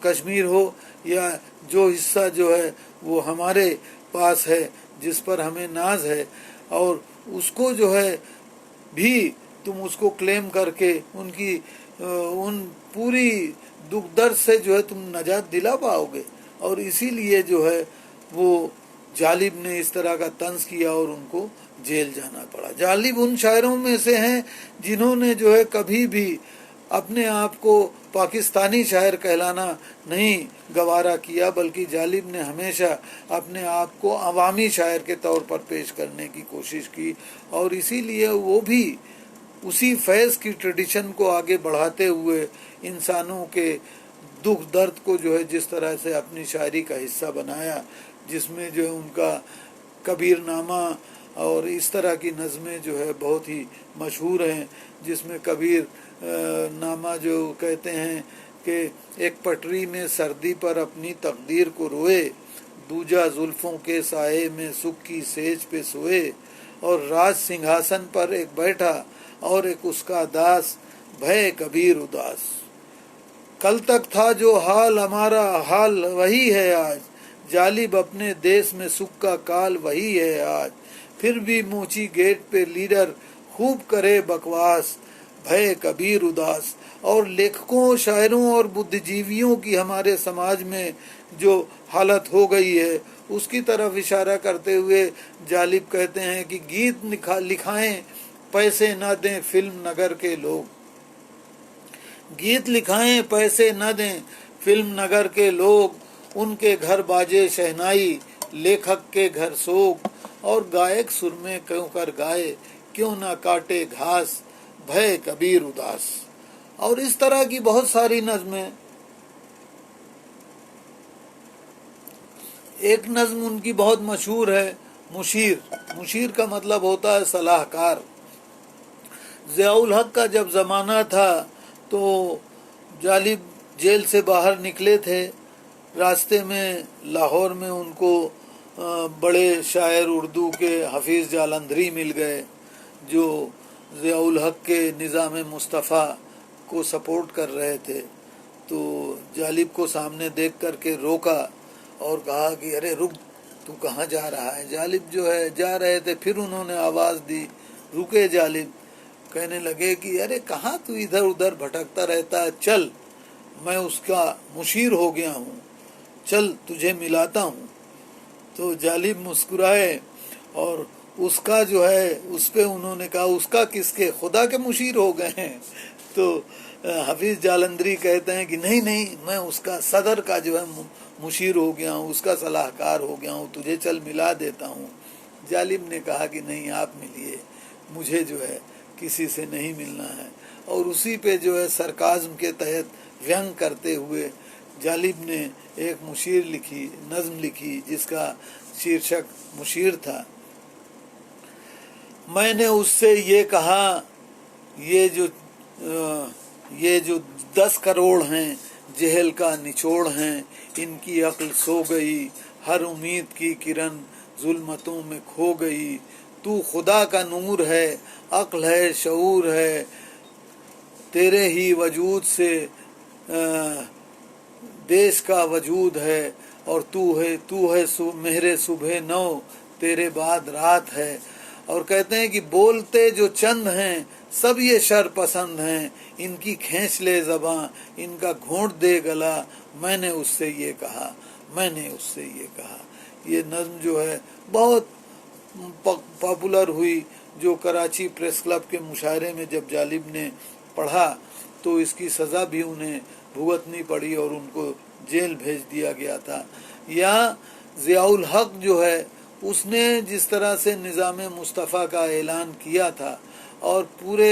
کشمیر ہو یا جو حصہ جو ہے وہ ہمارے پاس ہے جس پر ہمیں ناز ہے، اور اس کو جو ہے بھی تم اس کو کلیم کر کے ان کی ان پوری دکھ درد سے جو ہے تم نجات دلا پاؤ گے۔ اور اسی لیے جو ہے وہ जालिब ने इस तरह का तंज किया और उनको जेल जाना पड़ा। जालिब उन शायरों में से हैं जिन्होंने जो है कभी भी अपने आप को पाकिस्तानी शायर कहलाना नहीं गवारा किया, बल्कि जालिब ने हमेशा अपने आप को अवामी शायर के तौर पर पेश करने की कोशिश की, और इसीलिए वो भी उसी फैज़ की ट्रेडिशन को आगे बढ़ाते हुए इंसानों के दुख दर्द को जो है जिस तरह से अपनी शायरी का हिस्सा बनाया, जिसमें जो है उनका कबीर नामा और इस तरह की नज़में जो है बहुत ही मशहूर हैं, जिसमें कबीर नामा जो कहते हैं कि एक पटरी में सर्दी पर अपनी तकदीर को रोए, दूजा जुल्फों के साए में सुख की सेज पे सोए, और राज सिंहासन पर एक बैठा और एक उसका दास, भय कबीर उदास। कल तक था जो हाल हमारा हाल वही है आज, जालिब अपने देश में सुख का काल वही है आज। फिर भी मोची गेट पे लीडर खूब करे बकवास, भय कबीर उदास। और लेखकों, शायरों और बुद्धिजीवियों की हमारे समाज में जो हालत हो गई है उसकी तरफ इशारा करते हुए जालिब कहते हैं कि गीत लिखाएं पैसे न दें फिल्म नगर के लोग, गीत लिखाएं पैसे न दें फिल्म नगर के लोग, उनके घर बाजे शहनाई लेखक के घर सोग, और गायक सुर में क्यों कर गाए क्यों ना काटे घास, भय कबीर उदास। और इस तरह की बहुत सारी नज़में। एक नज़्म उनकी बहुत मशहूर है, मुशीर। मुशीर का मतलब होता है सलाहकार। ज़ियाउल हक का जब ज़माना था तो जालिब जेल से बाहर निकले थे, रास्ते में लाहौर में उनको बड़े शायर उर्दू के हफीज़ जालंधरी मिल गए, जो ज़ियाउल हक के निज़ाम मुस्तफ़ा को सपोर्ट कर रहे थे। तो जालिब को सामने देख कर के रोका और कहा कि अरे रुक, तू कहाँ जा रहा है। जालिब जो है जा रहे थे, फिर उन्होंने आवाज़ दी, रुके जालिब। कहने लगे कि अरे कहाँ तू इधर उधर भटकता रहता है, चल मैं उसका मुशीर हो गया हूँ, चल तुझे मिलाता हूँ। तो जालिब मुस्कुराए और उसका जो है उस पे उन्होंने कहा उसका किसके, खुदा के मुशीर हो गए हैं। तो हफीज़ जालंधरी कहते हैं कि नहीं नहीं, मैं उसका सदर का जो है मुशीर हो गया हूँ, उसका सलाहकार हो गया हूँ, तुझे चल मिला देता हूँ। जालिब ने कहा कि नहीं, आप मिलिए, मुझे जो है किसी से नहीं मिलना है। और उसी पे जो है सरकाज़्म के तहत व्यंग करते हुए जालिब ने एक मुशीर लिखी, नज़्म लिखी, जिसका शीर्षक मुशीर था। मैंने उससे ये कहा, ये जो 10 करोड़ हैं जहल का निचोड़ हैं, इनकी अक्ल सो गई, हर उम्मीद की किरण जुल्मतों में खो गई। तू खुदा का नूर है, अक्ल है, शऊर है, तेरे ही वजूद से देश का वजूद है, और तू है मेरे सुबह नौ, तेरे बाद रात है। और कहते हैं कि बोलते जो चंद हैं सब ये शर पसंद हैं, इनकी खींच ले ज़बां, इनका घोंट दे गला, मैंने उससे ये कहा, मैंने उससे ये कहा। ये नज़्म जो है बहुत पॉपुलर हुई, जो कराची प्रेस क्लब के मुशायरे में जब जालिब ने पढ़ा तो इसकी सज़ा भी उन्हें भुगतनी पड़ी और उनको जेल भेज दिया गया था। या ज़ियाउल हक जो है उसने जिस तरह से निज़ाम मुस्तफ़ा का ऐलान किया था और पूरे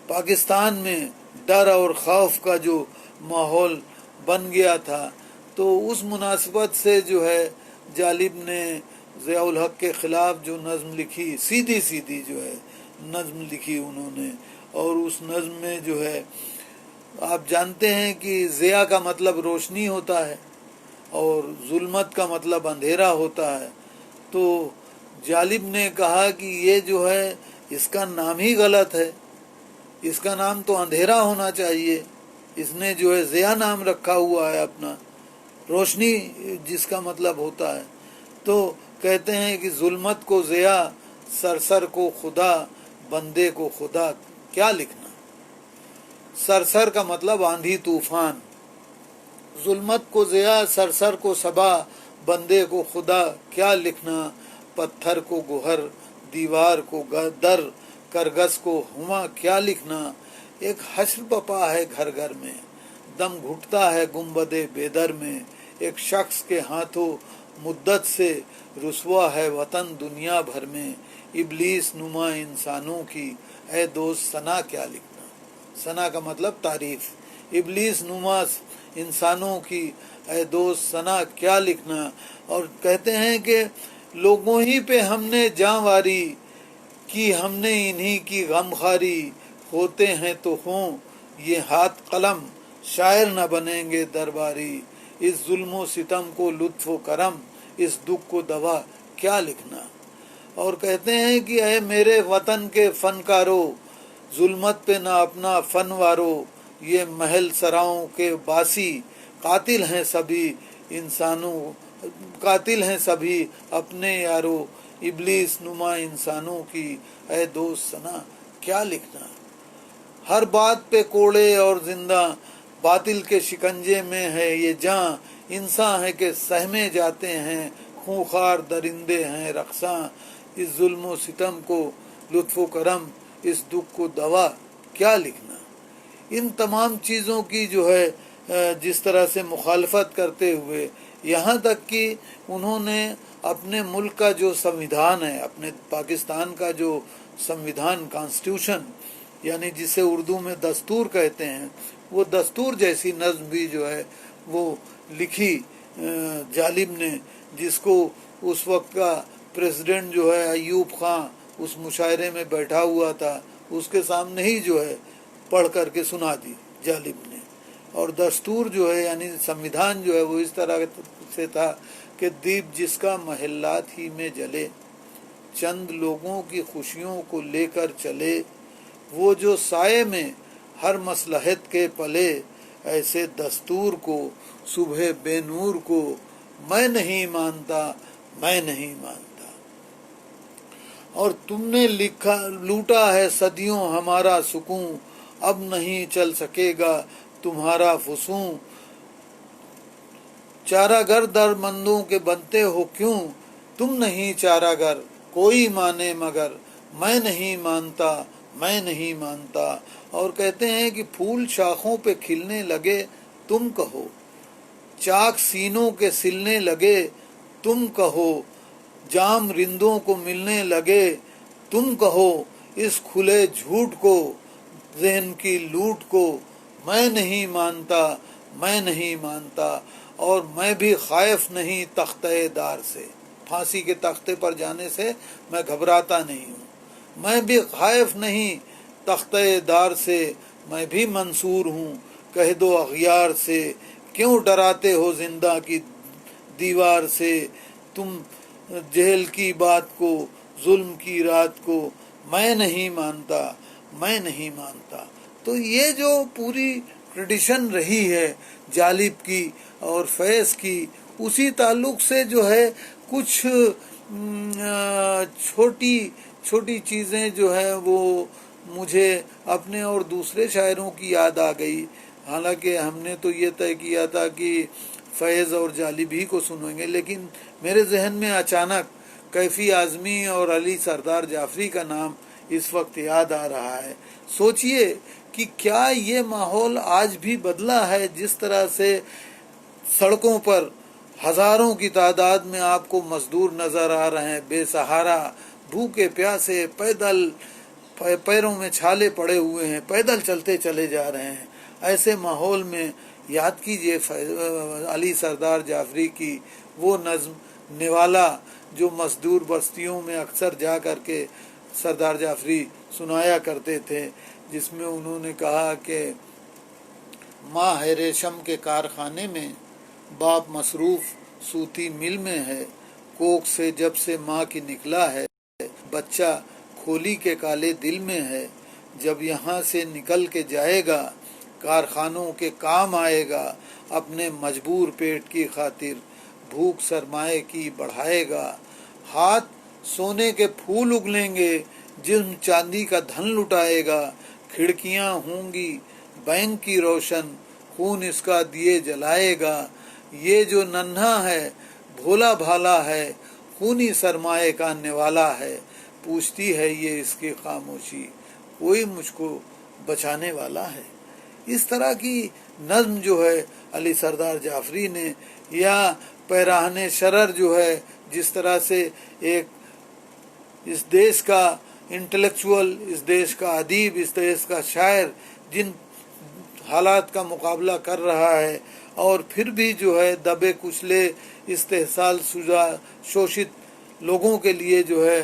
पाकिस्तान में डर और खौफ का जो माहौल बन गया था, तो उस मुनासिबत से जो है जालिब ने ज़ियाउल हक के ख़िलाफ़ जो नज़्म लिखी, सीधी सीधी जो है नज़्म लिखी उन्होंने। और उस नज़्म में जो है आप जानते हैं कि ज़िया का मतलब रोशनी होता है और जुल्मत का मतलब अंधेरा होता है। तो जालिब ने कहा कि ये जो है इसका नाम ही गलत है, इसका नाम तो अंधेरा होना चाहिए, इसने जो है ज़िया नाम रखा हुआ है अपना, रोशनी जिसका मतलब होता है। तो कहते हैं कि जुल्मत को ज़िया, सरसर को खुदा, बंदे को खुदा, क्या लिखना। सरसर का मतलब आंधी तूफान, जुल्मत को ज़िया, सरसर को सबा, बंदे को खुदा क्या लिखना, पत्थर को गोहर, दीवार को दर, करगस को हुमा क्या लिखना। एक हश्र पपा है घर घर में, दम घुटता है गुंबदे बेदर में। एक शख्स के हाथों मुद्दत से रुसवा है वतन दुनिया भर में। इबलीस नुमा इंसानों की ए दोस्त सना क्या लिखना। सना का मतलब तारीफ। इबलीस नुमा इंसानों की ए दोस्त सना क्या लिखना। और कहते हैं कि लोगों ही पे हमने जांवारी की, हमने इन्हीं की गमखारी। होते हैं तो हों ये हाथ कलम, शायर न बनेंगे दरबारी। इस जुल्म सितम को लुत्फ व करम, इस दुख को दवा क्या लिखना। और कहते हैं कि ऐ मेरे वतन के फनकारों, जुल्मत पे ना अपना फन वारो। ये महल सराओं के बासी, कातिल हैं सभी इंसानों, कातिल हैं सभी अपने यारो। इबलीस नुमा इंसानों की ऐ दोस्त सना क्या लिखना। हर बात पे कोड़े और जिंदा, बातिल के शिकंजे में है ये जान। इंसान है कि सहमे जाते हैं, खूंखार दरिंदे हैं रक्सा। इस जुल्म सितम को लुत्फ़ करम, इस दुख को दवा क्या लिखना। इन तमाम चीज़ों की जो है जिस तरह से मुखालफत करते हुए, यहाँ तक कि उन्होंने अपने मुल्क का जो संविधान है, अपने पाकिस्तान का जो संविधान कॉन्स्टिट्यूशन, यानी जिसे उर्दू में दस्तूर कहते हैं, वो दस्तूर जैसी नज़्म भी जो है वो लिखी जालिम ने, जिसको उस वक्त का प्रेसिडेंट जो है अयूब खां उस मुशायरे में बैठा हुआ था, उसके सामने ही जो है पढ़ करके सुना दी जालिम ने। और दस्तूर जो है यानी संविधान जो है वो इस तरह से था कि दीप जिसका महल्लात ही में जले, चंद लोगों की खुशियों को लेकर चले। वो जो साये में हर मसलहत के पले, ऐसे दस्तूर को सुबह बेनूर को मैं नहीं मानता, मैं नहीं मानता। और तुमने लिखा लूटा है सदियों हमारा सुकून, अब नहीं चल सकेगा तुम्हारा फुसूं। चारागर दरमंदों के बनते हो क्यों, तुम नहीं चारागर कोई माने मगर, मैं नहीं मानता, मैं नहीं मानता। और कहते हैं कि फूल शाखों पे खिलने लगे तुम कहो, चाक सीनों के सिलने लगे तुम कहो, जाम रिंदों को मिलने लगे तुम कहो। इस खुले झूठ को, ज़हन की लूट को मैं नहीं मानता, मैं नहीं मानता। और मैं भी खाइफ नहीं तख्ते दार से, फांसी के तख्ते पर जाने से मैं घबराता नहीं हूँ। मैं भी खाइफ नहीं तख्ते दार से, मैं भी मंसूर हूँ। कह दो अगियार से, क्यों डराते हो जिंदा की दीवार से। तुम जेल की बात को, जुल्म की रात को मैं नहीं मानता, मैं नहीं मानता। तो ये जो पूरी ट्रेडिशन रही है जालिब की और फैज़ की, उसी ताल्लुक से जो है कुछ छोटी छोटी चीज़ें जो है वो मुझे अपने और दूसरे शायरों की याद आ गई। हालांकि हमने तो ये तय किया था कि फैज़ और जालिब ही को सुनेंगे, लेकिन मेरे जहन में अचानक कैफी आज़मी और अली सरदार जाफरी का नाम इस वक्त याद आ रहा है। सोचिए कि क्या ये माहौल आज भी बदला है। जिस तरह से सड़कों पर हजारों की तादाद में आपको मजदूर नजर आ रहे हैं, बेसहारा, भूखे प्यासे, पैदल, पैरों में छाले पड़े हुए हैं, पैदल चलते चले जा रहे हैं। ऐसे माहौल में याद कीजिए अली सरदार जाफरी की वो नज़्म निवाला, जो मजदूर बस्तियों में अक्सर जा कर के सरदार जाफरी सुनाया करते थे, जिसमें उन्होंने कहा कि माँ है रेशम के कारखाने में, बाप मसरूफ सूती मिल में है। कोख से जब से माँ की निकला है, बच्चा खोली के काले दिल में है। जब यहाँ से निकल के जाएगा, कारखानों के काम आएगा। अपने मजबूर पेट की खातिर भूख सरमाए की बढ़ाएगा। हाथ सोने के फूल उगलेंगे, जिस्म चांदी का धन लुटाएगा। खिड़कियाँ होंगी बैंक की रोशन, खून इसका दिए जलाएगा। ये जो नन्हा है भोला भाला है, खूनी सरमाए का निवाला है, पूछती है ये इसकी खामोशी, कोई मुझको बचाने वाला है। इस तरह की नज्म जो है अली सरदार जाफरी ने, या पैराहने शरर जो है, जिस तरह से एक इस देश का इंटेलेक्चुअल, इस देश का अदीब, इस देश का शायर जिन हालात का मुकाबला कर रहा है और फिर भी जो है दबे कुचले इस्तेहसाल शुदा शोषित लोगों के लिए जो है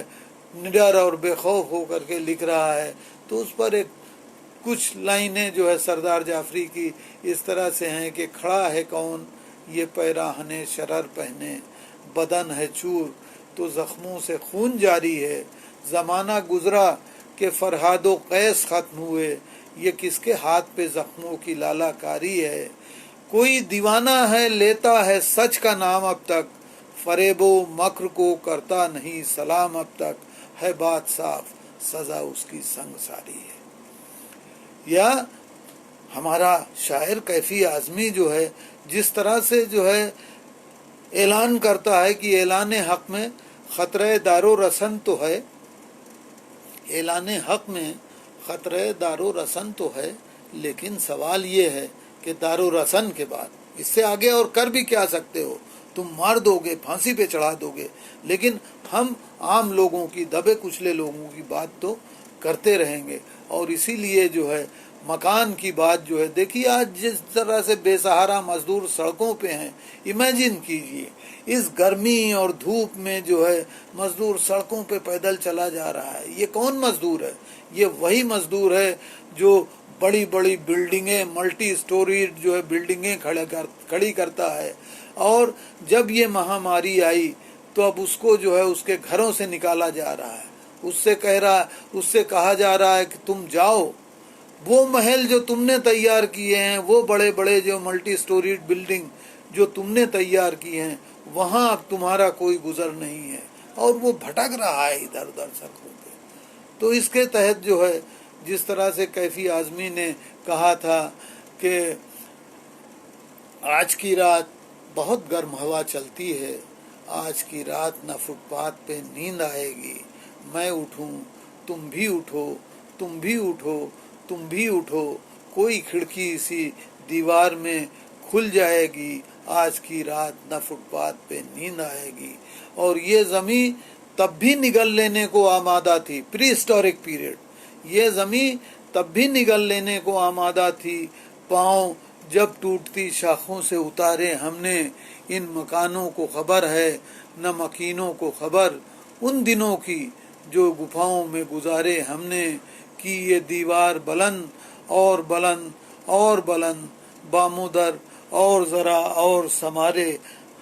निडर और बेखौफ होकर के लिख रहा है, तो उस पर एक कुछ लाइनें जो है सरदार जाफरी की इस तरह से हैं कि खड़ा है कौन ये पैराहने शरर पहने, बदन है चूर तो जख्मों से खून जारी है, ज़माना गुजरा कि फरहादो कैस ख़त्म हुए, ये किसके हाथ पे जख्मों की लालाकारी है। कोई दीवाना है लेता है सच का नाम अब तक, फरेबो मक्र को करता नहीं सलाम अब तक, है बात साफ सजा उसकी संगसारी है। या हमारा शायर कैफी आज़मी जो है जिस तरह से जो है ऐलान करता है कि ऐलान हक में खतरे दारो रसन तो है, ऐलान हक में खतरे दारो रसन तो है, लेकिन सवाल ये है कि दारो रसन के बाद इससे आगे और कर भी क्या सकते हो, तुम मार दोगे, फांसी पे चढ़ा दोगे, लेकिन हम आम लोगों की, दबे कुचले लोगों की बात तो करते रहेंगे। और इसीलिए जो है मकान की बात जो है, देखिए आज जिस तरह से बेसहारा मजदूर सड़कों पे हैं, इमेजिन कीजिए इस गर्मी और धूप में जो है मजदूर सड़कों पे पैदल चला जा रहा है। ये कौन मजदूर है? ये वही मजदूर है जो बड़ी बड़ी बिल्डिंगें, मल्टी स्टोरी जो है बिल्डिंगें खड़ी करता है। और जब ये महामारी आई तो अब उसको जो है उसके घरों से निकाला जा रहा है, उससे कहा जा रहा है कि तुम जाओ, वो महल जो तुमने तैयार किए हैं, वो बड़े बड़े जो मल्टी स्टोरीड बिल्डिंग जो तुमने तैयार किए हैं, वहाँ अब तुम्हारा कोई गुजर नहीं है। और वो भटक रहा है इधर उधर सड़कों पे। तो इसके तहत जो है जिस तरह से कैफी आज़मी ने कहा था कि आज की रात बहुत गर्म हवा चलती है, आज की रात न फुटपाथ पे नींद आएगी, मैं उठूं तुम भी उठो, तुम भी उठो, तुम भी उठो, कोई खिड़की इसी दीवार में खुल जाएगी, आज की रात न फुटपाथ पे नींद आएगी। और ये ज़मीं तब भी निगल लेने को आमादा थी, प्री हिस्टोरिक पीरियड, ये ज़मीं तब भी निगल लेने को आमादा थी, पाँव जब टूटती शाखों से उतारे हमने, इन मकानों को खबर है न मकीनों को खबर, उन दिनों की जो गुफाओं में गुजारे हमने, कि ये दीवार बुलंद और बुलंद और बुलंद, बामुदर और ज़रा और समारे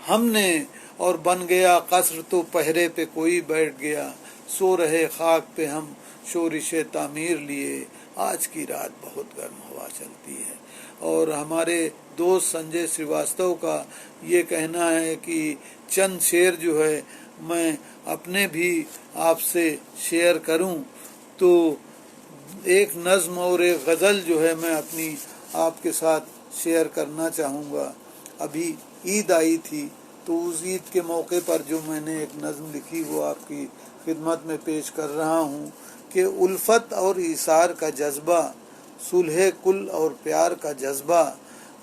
हमने, और बन गया कसर तो पहरे पे कोई बैठ गया, सो रहे खाक पे हम शोरिशे तामीर लिए, आज की रात बहुत गर्म हवा चलती है। और हमारे दोस्त संजय श्रीवास्तव का ये कहना है कि चंद शेर जो है मैं अपने भी आपसे शेयर करूं, तो एक नज़्म और एक गज़ल जो है मैं अपनी आपके साथ शेयर करना चाहूँगा। अभी ईद आई थी तो उस ईद के मौके पर जो मैंने एक नज़्म लिखी वो आपकी खिदमत में पेश कर रहा हूँ कि उल्फत और इसार का जज्बा, सुलह कुल और प्यार का जज्बा,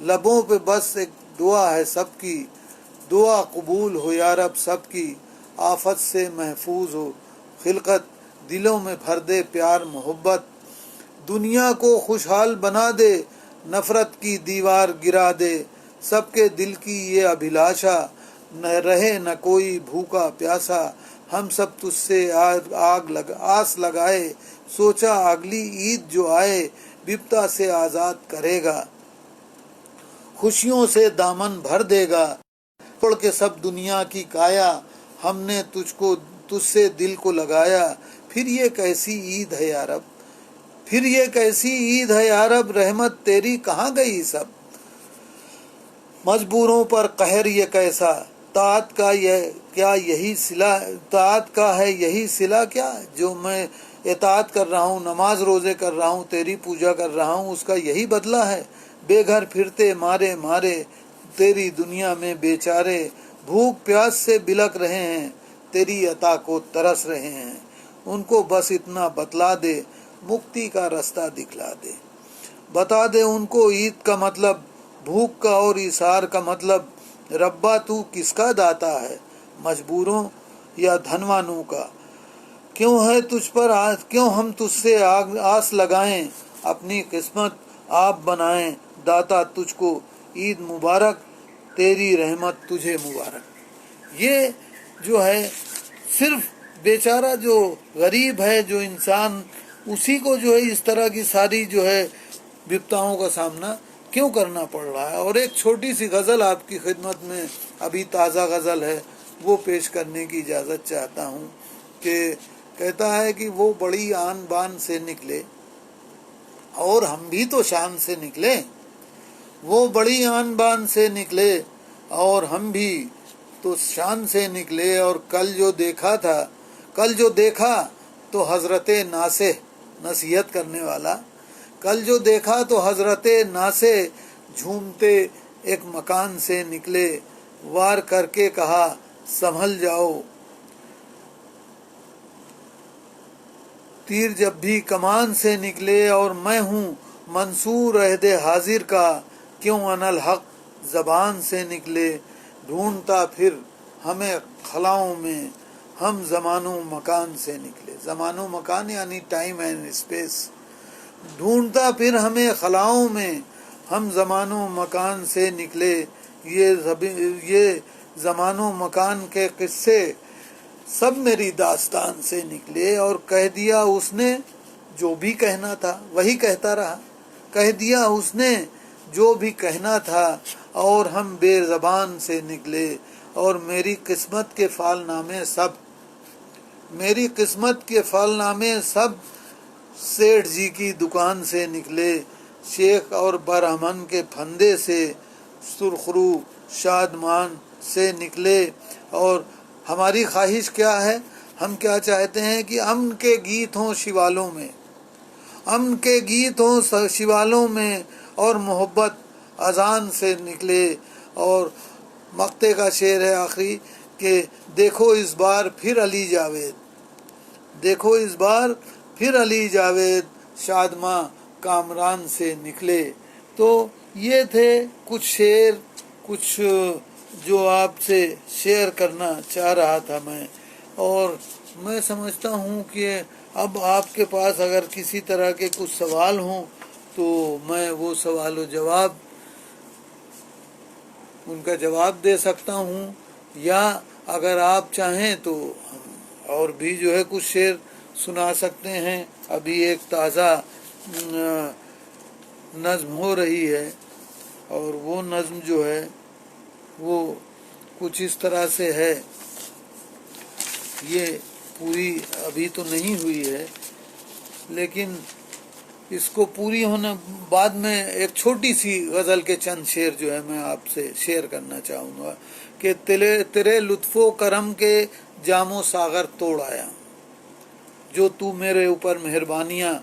लबों पे बस एक दुआ है सबकी, दुआ कबूल हो या रब सबकी, आफत से महफूज हो खिलकत, दिलों में भर दे प्यार मोहब्बत, दुनिया को खुशहाल बना दे, नफरत की दीवार गिरा दे, सबके दिल की ये अभिलाषा, न रहे न कोई भूखा प्यासा, हम सब तुझसे आस लगाए, सोचा अगली ईद जो आए, विपदा से आज़ाद करेगा, खुशियों से दामन भर देगा, छोड़ के सब दुनिया की काया, हमने तुझसे दिल को लगाया, फिर ये कैसी ईद है यार अब, फिर ये कैसी ईद है यार अब, रहमत तेरी कहाँ गई सब, मजबूरों पर कहर ये कैसा, ताअत का है यही सिला क्या, जो मैं इताअत कर रहा हूँ, नमाज रोज़े कर रहा हूँ, तेरी पूजा कर रहा हूँ, उसका यही बदला है, बेघर फिरते मारे मारे, तेरी दुनिया में बेचारे, भूख प्यास से बिलक रहे हैं, तेरी अता को तरस रहे हैं। उनको बस इतना बतला दे, मुक्ति का रास्ता दिखला दे। बता दे उनको ईद का मतलब, भूख का और इसार का मतलब। रब्बा तू किसका दाता है, मजबूरों या धनवानों का। क्यों है तुझ पर क्यों हम तुझसे आस लगाएं, अपनी किस्मत आप बनाएं। दाता तुझको ईद मुबारक, तेरी रहमत तुझे मुबारक। ये जो है सिर्फ बेचारा जो गरीब है, जो इंसान, उसी को जो है इस तरह की सारी जो है विपदाओं का सामना क्यों करना पड़ रहा है। और एक छोटी सी गज़ल आपकी खिदमत में, अभी ताज़ा गज़ल है, वो पेश करने की इजाज़त चाहता हूँ। कि कहता है कि वो बड़ी आन बान से निकले और हम भी तो शान से निकले। वो बड़ी आन बान से निकले और हम भी तो शान से निकले। और कल जो देखा तो हज़रते नासे, नसीहत करने वाला, कल जो देखा तो हज़रते नासे, झूमते एक मकान से निकले। वार करके कहा संभल जाओ, तीर जब भी कमान से निकले। और मैं हूँ मंसूर अहदे हाजिर का, क्यों अनल हक ज़बान से निकले। ढूंढता फिर हमें खलाओं में, हम ज़मानो मकान से निकले। ज़मानो मकान यानी टाइम एंड स्पेस। ढूंढता फिर हमें खलाओं में, हम ज़मानो मकान से निकले। ये ज़मानो मकान के किस्से सब मेरी दास्तान से निकले। और कह दिया उसने जो भी कहना था, वही कहता रहा। कह दिया उसने जो भी कहना था, और हम बेज़बान से निकले। और मेरी किस्मत के फालनामे सब सेठ जी की दुकान से निकले। शेख और बरहमन के फंदे से, सुरखरू शादमान से निकले। और हमारी ख्वाहिश क्या है, हम क्या चाहते हैं कि अमन के गीत हों शिवालों में, अमन के गीत हों शिवालों में, और मोहब्बत अजान से निकले। और मक्ते का शेर है आखिरी कि देखो इस बार फिर अली जावेद, देखो इस बार फिर अली जावेद, शादमां कामरान से निकले। तो ये थे कुछ शेर, कुछ जो आपसे शेयर करना चाह रहा था मैं। और मैं समझता हूँ कि अब आपके पास अगर किसी तरह के कुछ सवाल हों तो मैं वो सवाल व जवाब, उनका जवाब दे सकता हूँ। या अगर आप चाहें तो और भी जो है कुछ शेर सुना सकते हैं। अभी एक ताज़ा नज़्म हो रही है, और वो नज़्म जो है वो कुछ इस तरह से है। ये पूरी अभी तो नहीं हुई है, लेकिन इसको पूरी होने बाद में एक छोटी सी गज़ल के चंद शेर जो है मैं आपसे शेयर करना चाहूँगा कि तेरे लुत्फ़ो करम के जामो सागर तोड़ आया, जो तू मेरे ऊपर मेहरबानियाँ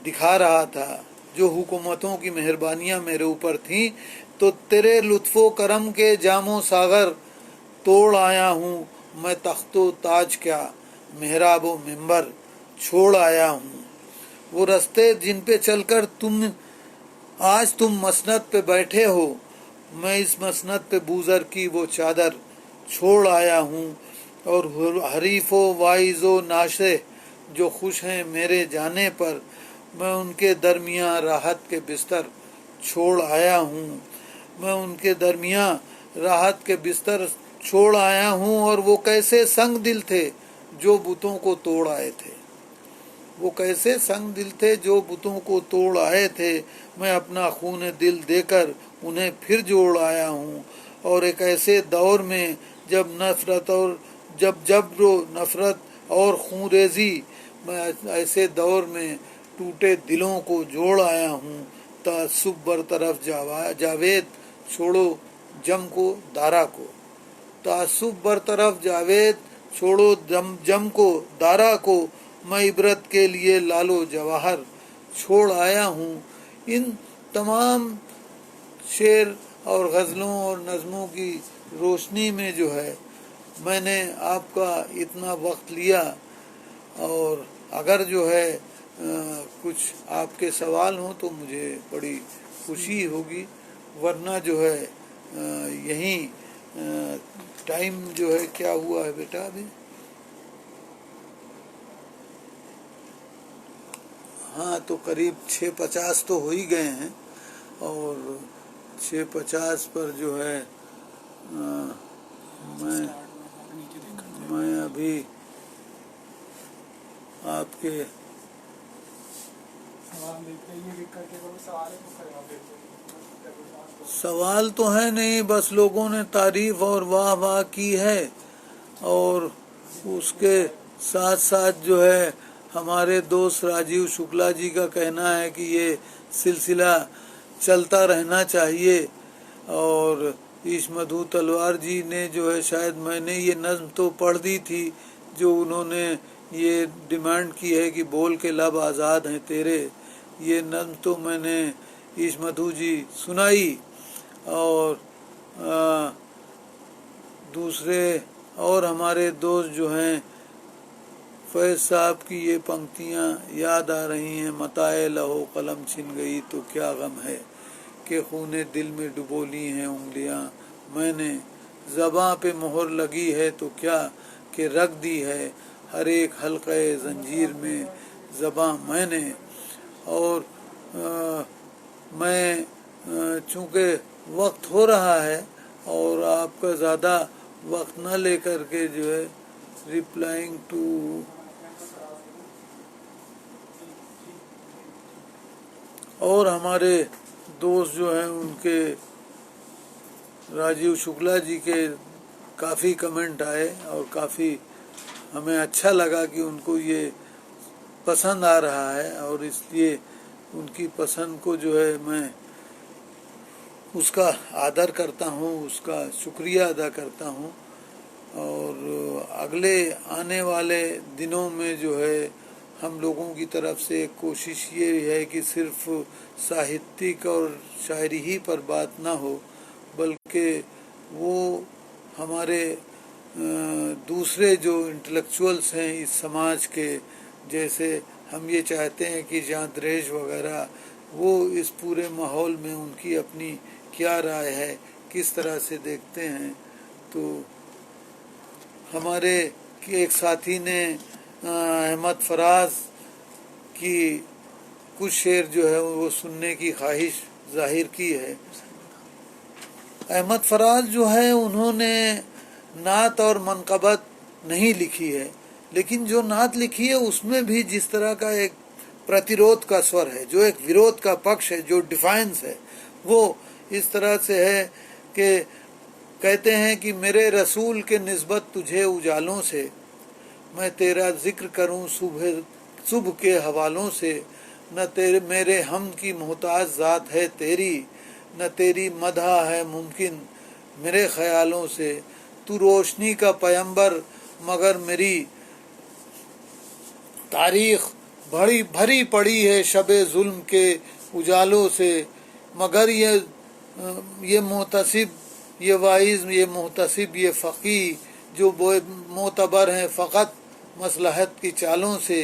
दिखा रहा था, जो हुकूमतों की मेहरबानियाँ मेरे ऊपर थीं, तो तेरे लुत्फ़ो करम के जामो सागर तोड़ आया हूँ। मैं तख्तो ताज क्या मेहराबो मिंबर छोड़ आया हूँ। वो रास्ते जिन पे चलकर आज तुम मसनद पे बैठे हो, मैं इस मसनद पे बूज़र की वो चादर छोड़ आया हूँ। और हरीफो वाइज़ो नाशे जो खुश हैं मेरे जाने पर, मैं उनके दरमियाँ राहत के बिस्तर छोड़ आया हूँ। मैं उनके दरमियाँ राहत के बिस्तर छोड़ आया हूँ। और वो कैसे संग दिल थे जो बुतों को तोड़ आए थे, वो कैसे संग दिल थे जो बुतों को तोड़ आए थे। मैं अपना खून दिल देकर उन्हें फिर जोड़ आया हूँ। और एक ऐसे दौर में जब नफरत और जब जब्र नफरत और खूंरेज़ी, मैं ऐसे दौर में टूटे दिलों को जोड़ आया हूँ। तासुब बरतरफ जावेद छोड़ो जम को दारा को, तासुब बरतरफ जावेद छोड़ो जम को दारा को, मैं इबरत के लिए लालो जवाहर छोड़ आया हूँ। इन तमाम शेर और गज़लों और नज़मों की روشنی میں جو ہے میں نے آپ کا اتنا وقت لیا، اور اگر جو ہے کچھ آپ کے سوال ہوں تو مجھے بڑی خوشی ہوگی، ورنہ جو ہے یہیں ٹائم جو ہے کیا ہوا ہے بیٹا ابھی؟ ہاں تو قریب 6:50 تو ہو ہی گئے ہیں، اور 6:50 پر جو ہے میں ابھی آپ کے سوال تو ہے نہیں، بس لوگوں نے تعریف اور واہ واہ کی ہے، اور اس کے ساتھ ساتھ جو ہے ہمارے دوست راجیو شکلا جی کا کہنا ہے کہ یہ سلسلہ چلتا رہنا چاہیے، اور ایش مدھو تلوار جی نے جو ہے، شاید میں نے یہ نظم تو پڑھ دی تھی جو انہوں نے یہ ڈیمانڈ کی ہے کہ بول کے لب آزاد ہیں تیرے، یہ نظم تو میں نے ایش مدھو جی سنائی، اور دوسرے اور ہمارے دوست جو ہیں فیض صاحب کی یہ پنکتیاں یاد آ رہی ہیں، متاع لہو قلم چھن گئی تو کیا غم ہے، کہ خون دل میں ڈبو لی ہیں انگلیاں میں نے، زباں پہ مہر لگی ہے تو کیا کہ رکھ دی ہے ہر ایک حلقہ زنجیر میں زباں میں نے۔ اور میں چونکہ وقت ہو رہا ہے اور آپ کا زیادہ وقت نہ لے کر کے جو ہے ریپلائنگ ٹو اور ہمارے دوست جو ہیں ان کے راجیو شکلا جی کے کافی کمنٹ آئے، اور کافی ہمیں اچھا لگا کہ ان کو یہ پسند آ رہا ہے، اور اس لیے ان کی پسند کو جو ہے میں اس کا آدر کرتا ہوں، اس کا شکریہ ادا کرتا ہوں، اور اگلے آنے والے دنوں میں جو ہے ہم لوگوں کی طرف سے ایک کوشش یہ ہے کہ صرف ساہتک اور شاعری ہی پر بات نہ ہو، بلکہ وہ ہمارے دوسرے جو انٹلیکچوئلس ہیں اس سماج کے، جیسے ہم یہ چاہتے ہیں کہ جان دریش وغیرہ، وہ اس پورے ماحول میں ان کی اپنی کیا رائے ہے، کس طرح سے دیکھتے ہیں۔ تو ہمارے ایک ساتھی نے احمد فراز کی کچھ شعر جو ہے وہ سننے کی خواہش ظاہر کی ہے۔ احمد فراز جو ہے انہوں نے نعت اور منقبت نہیں لکھی ہے، لیکن جو نعت لکھی ہے اس میں بھی جس طرح کا ایک پرتیرودھ کا سور ہے، جو ایک ویرودھ کا پکش ہے، جو ڈیفائنس ہے، وہ اس طرح سے ہے کہ کہتے ہیں کہ میرے رسول کے نسبت تجھے اجالوں سے، میں تیرا ذکر کروں صبح کے حوالوں سے، نہ تیرے میرے حمد کی محتاج ذات ہے تیری، نہ تیری مدح ہے ممکن میرے خیالوں سے، تو روشنی کا پیمبر مگر میری تاریخ بھری پڑی ہے شب ظلم کے اجالوں سے، مگر یہ محتسب، یہ واعظ، یہ محتسب، یہ فقی جو معتبر ہیں فقط مصلحت کی چالوں سے،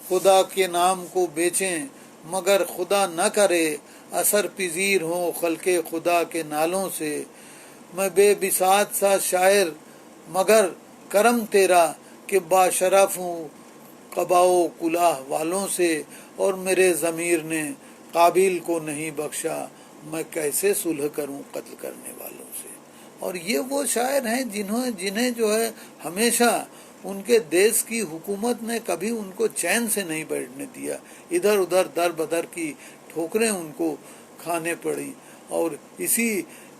خدا کے نام کو بیچیں مگر خدا نہ کرے، اثر پذیر ہوں خلق خدا کے نالوں سے، میں بے بساط سا شاعر مگر کرم تیرا کہ باشرف ہوں قبا و کلاه والوں سے، اور میرے ضمیر نے قابل کو نہیں بخشا، میں کیسے صلح کروں قتل کرنے والوں سے۔ اور یہ وہ شاعر ہیں جنہیں جو ہے ہمیشہ ان کے دیش کی حکومت نے کبھی ان کو چین سے نہیں بیٹھنے دیا، ادھر ادھر در بدر کی ٹھوکریں ان کو کھانے پڑی۔ اور اسی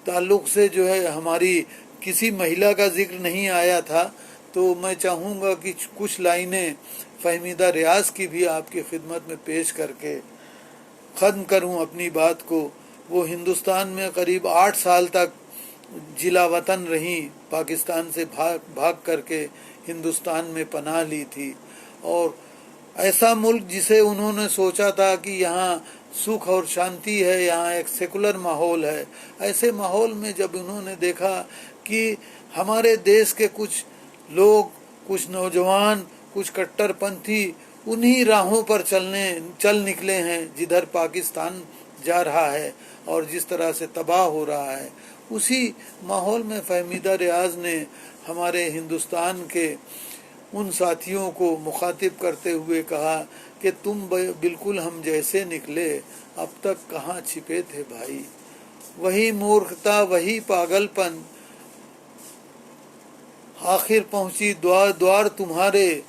تعلق سے جو ہے ہماری کسی مہیلا کا ذکر نہیں آیا تھا، تو میں چاہوں گا کہ کچھ لائنیں فہمیدہ ریاض کی بھی آپ کی خدمت میں پیش کر کے ختم کروں اپنی بات کو۔ وہ ہندوستان میں قریب 8 سال تک جلا وطن رہیں، پاکستان سے بھاگ کر کے ہندوستان میں پناہ لی تھی، اور ایسا ملک جسے انہوں نے سوچا تھا کہ یہاں سکھ اور شانتی ہے، یہاں ایک سیکولر ماحول ہے، ایسے ماحول میں جب انہوں نے دیکھا कि हमारे देश के कुछ लोग, कुछ नौजवान, कुछ कट्टरपंथी उन्हीं राहों पर चल निकले हैं जिधर पाकिस्तान जा रहा है और जिस तरह से तबाह हो रहा है। उसी माहौल में फहमीदा रियाज ने हमारे हिंदुस्तान के उन साथियों को मुखातिब करते हुए कहा कि तुम बिल्कुल हम जैसे निकले, अब तक कहाँ छिपे थे भाई। वही मूर्खता, वही पागलपन, आखिर पहुंची द्वार तुम्हारे,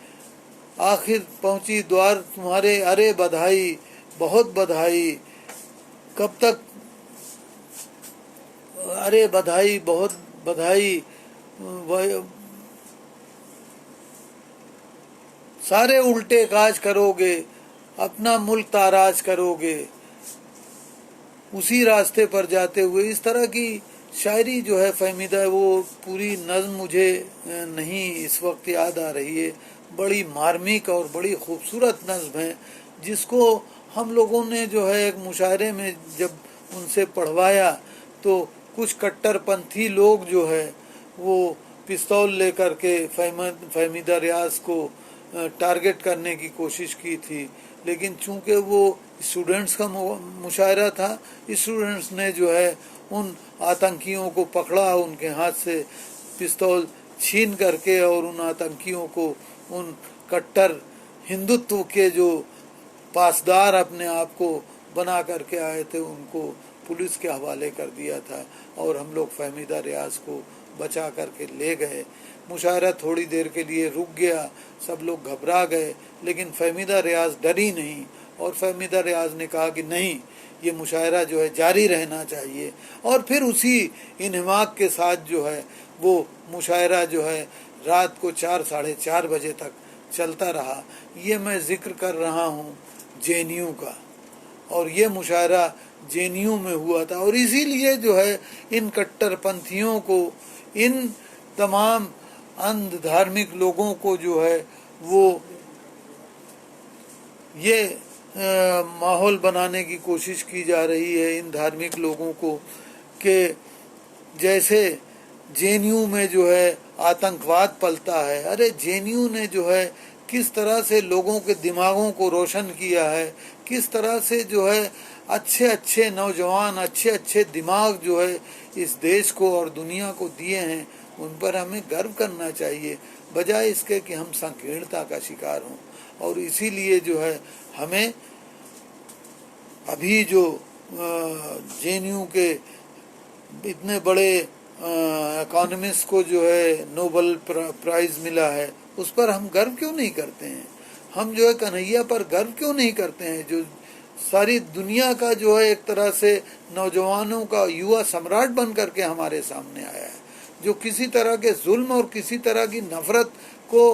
आखिर पहुंची द्वार तुम्हारे, अरे बधाई, बहुत बधाई, कब तक, अरे बधाई, बहुत बधाई, सारे उल्टे काज करोगे, अपना मुल्क ताराज करोगे। उसी रास्ते पर जाते हुए इस तरह की शायरी जो है फहमीदा, वो पूरी नज़्म मुझे नहीं इस वक्त याद आ रही है। बड़ी मार्मिक और बड़ी खूबसूरत नज़्म है, जिसको हम लोगों ने जो है एक मुशायरे में जब उनसे पढ़वाया तो कुछ कट्टरपंथी लोग जो है वो पिस्तौल लेकर के फहमीदा रियाज को टारगेट करने की कोशिश की थी, लेकिन चूंकि वो स्टूडेंट्स का मुशायरा था, स्टूडेंट्स ने जो है उन आतंकियों को पकड़ा, उनके हाथ से पिस्तौल छीन करके, और उन आतंकियों को, उन कट्टर हिंदुत्व के जो पासदार अपने आप को बना करके आए थे, उनको पुलिस के हवाले कर दिया था और हम लोग फहमीदा रियाज को बचा करके ले गए। मुशायरा थोड़ी देर के लिए रुक गया, सब लोग घबरा गए, लेकिन फहमीदा रियाज डरी नहीं और फहमीदा रियाज ने कहा कि नहीं, ये मुशायरा जो है जारी रहना चाहिए। और फिर उसी इन्हिमाक के साथ जो है वो मुशायरा जो है रात को 4 साढ़े 4 बजे तक चलता रहा। ये मैं जिक्र कर रहा हूँ जेएनयू का, और ये मुशायरा जेएनयू में हुआ था। और इसीलिए जो है इन कट्टरपंथियों को, इन तमाम अंध धार्मिक लोगों को जो है वो ये माहौल बनाने की कोशिश की जा रही है इन धार्मिक लोगों को, कि जैसे जेएनयू में जो है आतंकवाद पलता है। अरे जेएनयू ने जो है किस तरह से लोगों के दिमागों को रोशन किया है, किस तरह से जो है अच्छे अच्छे नौजवान, अच्छे अच्छे दिमाग जो है इस देश को और दुनिया को दिए हैं, उन पर हमें गर्व करना चाहिए, बजाय इसके कि हम संकीर्णता का शिकार हों। और इसीलिए जो है हमें अभी जो जेएनयू के इतने बड़े इकोनॉमिस्ट को जो है नोबेल प्राइज मिला है, उस पर हम गर्व क्यों नहीं करते हैं? हम जो है कन्हैया पर गर्व क्यों नहीं करते हैं, जो सारी दुनिया का जो है एक तरह से नौजवानों का युवा सम्राट बन करके हमारे सामने आया है, जो किसी तरह के जुल्म और किसी तरह की नफरत को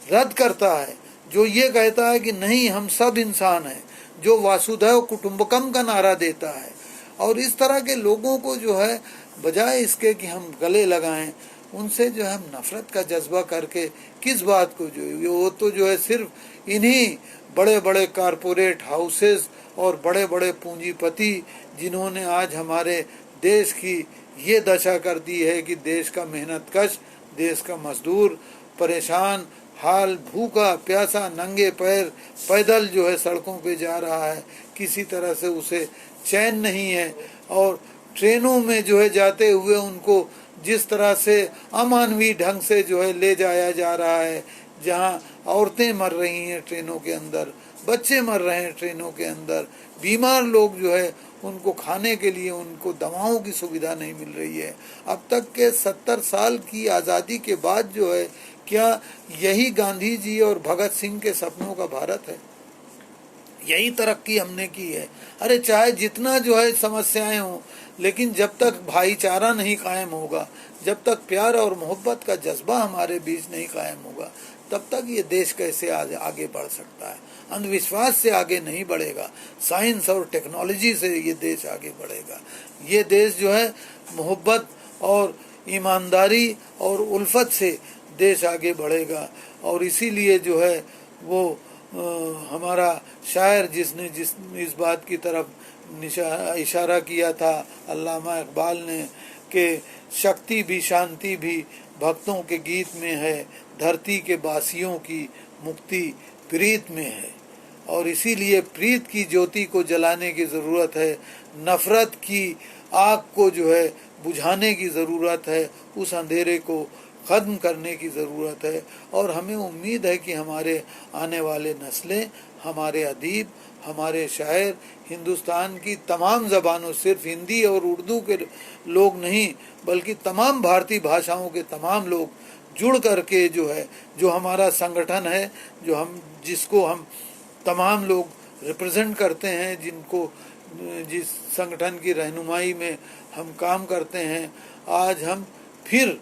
रद्द करता है, जो ये कहता है कि नहीं, हम सब इंसान हैं, जो वासुधैव कुटुंबकम का नारा देता है। और इस तरह के लोगों को जो है बजाय इसके कि हम गले लगाएं, उनसे जो है हम नफरत का जज्बा करके किस बात को, जो वो तो जो है सिर्फ इन्हीं बड़े बड़े कारपोरेट हाउसेस और बड़े बड़े पूंजीपति, जिन्होंने आज हमारे देश की ये दशा कर दी है कि देश का मेहनतकश, देश का मजदूर परेशान हाल, भूखा प्यासा, नंगे पैर पैदल जो है सड़कों पे जा रहा है, किसी तरह से उसे चैन नहीं है। और ट्रेनों में जो है जाते हुए उनको जिस तरह से अमानवीय ढंग से जो है ले जाया जा रहा है, जहां औरतें मर रही हैं ट्रेनों के अंदर, बच्चे मर रहे हैं ट्रेनों के अंदर, बीमार लोग जो है उनको खाने के लिए उनको दवाओं की सुविधा नहीं मिल रही है। अब तक के 70 साल की आज़ादी के बाद जो है क्या यही गांधी जी और भगत सिंह के सपनों का भारत है? यही तरक्की हमने की है? अरे चाहे जितना जो है समस्याएं हों, लेकिन जब तक भाईचारा नहीं कायम होगा, जब तक प्यार और मोहब्बत का जज्बा हमारे बीच नहीं कायम होगा, तब तक ये देश कैसे आगे बढ़ सकता है? अंधविश्वास से आगे नहीं बढ़ेगा, साइंस और टेक्नोलॉजी से ये देश आगे बढ़ेगा। ये देश जो है मोहब्बत और ईमानदारी और उल्फत से देश आगे बढ़ेगा। और इसीलिए जो है वो हमारा शायर जिसने इस बात की तरफ इशारा किया था, अल्लामा इकबाल ने, कि शक्ति भी शांति भी भक्तों के गीत में है, धरती के बासियों की मुक्ति प्रीत में है। और इसीलिए प्रीत की ज्योति को जलाने की ज़रूरत है, नफ़रत की आग को जो है बुझाने की ज़रूरत है, उस अंधेरे को ख़त्म करने की ज़रूरत है। और हमें उम्मीद है कि हमारे आने वाले नस्लें, हमारे अदीब, हमारे शायर हिंदुस्तान की तमाम ज़बानों, सिर्फ हिंदी और उर्दू के लोग नहीं बल्कि तमाम भारतीय भाषाओं के तमाम लोग जुड़ करके जो है, जो हमारा संगठन है, जिसको हम तमाम लोग रिप्रेजेंट करते हैं, जिस संगठन की रहनुमाई में हम काम करते हैं, आज हम फिर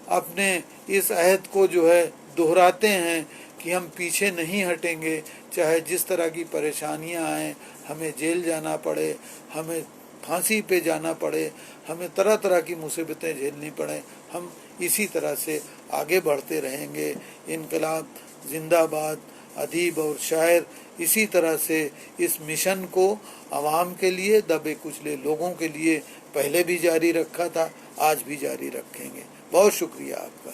अपने इस अहद को जो है दोहराते हैं कि हम पीछे नहीं हटेंगे, चाहे जिस तरह की परेशानियां आएँ, हमें जेल जाना पड़े, हमें फांसी पे जाना पड़े, हमें तरह तरह की मुसीबतें झेलनी पड़े, हम इसी तरह से आगे बढ़ते रहेंगे। इनकलाब जिंदाबाद। अदीब और शायर इसी तरह से इस मिशन को आवाम के लिए, दबे कुचले लोगों के लिए पहले भी जारी रखा था, आज भी जारी रखेंगे। बहुत शुक्रिया आपका।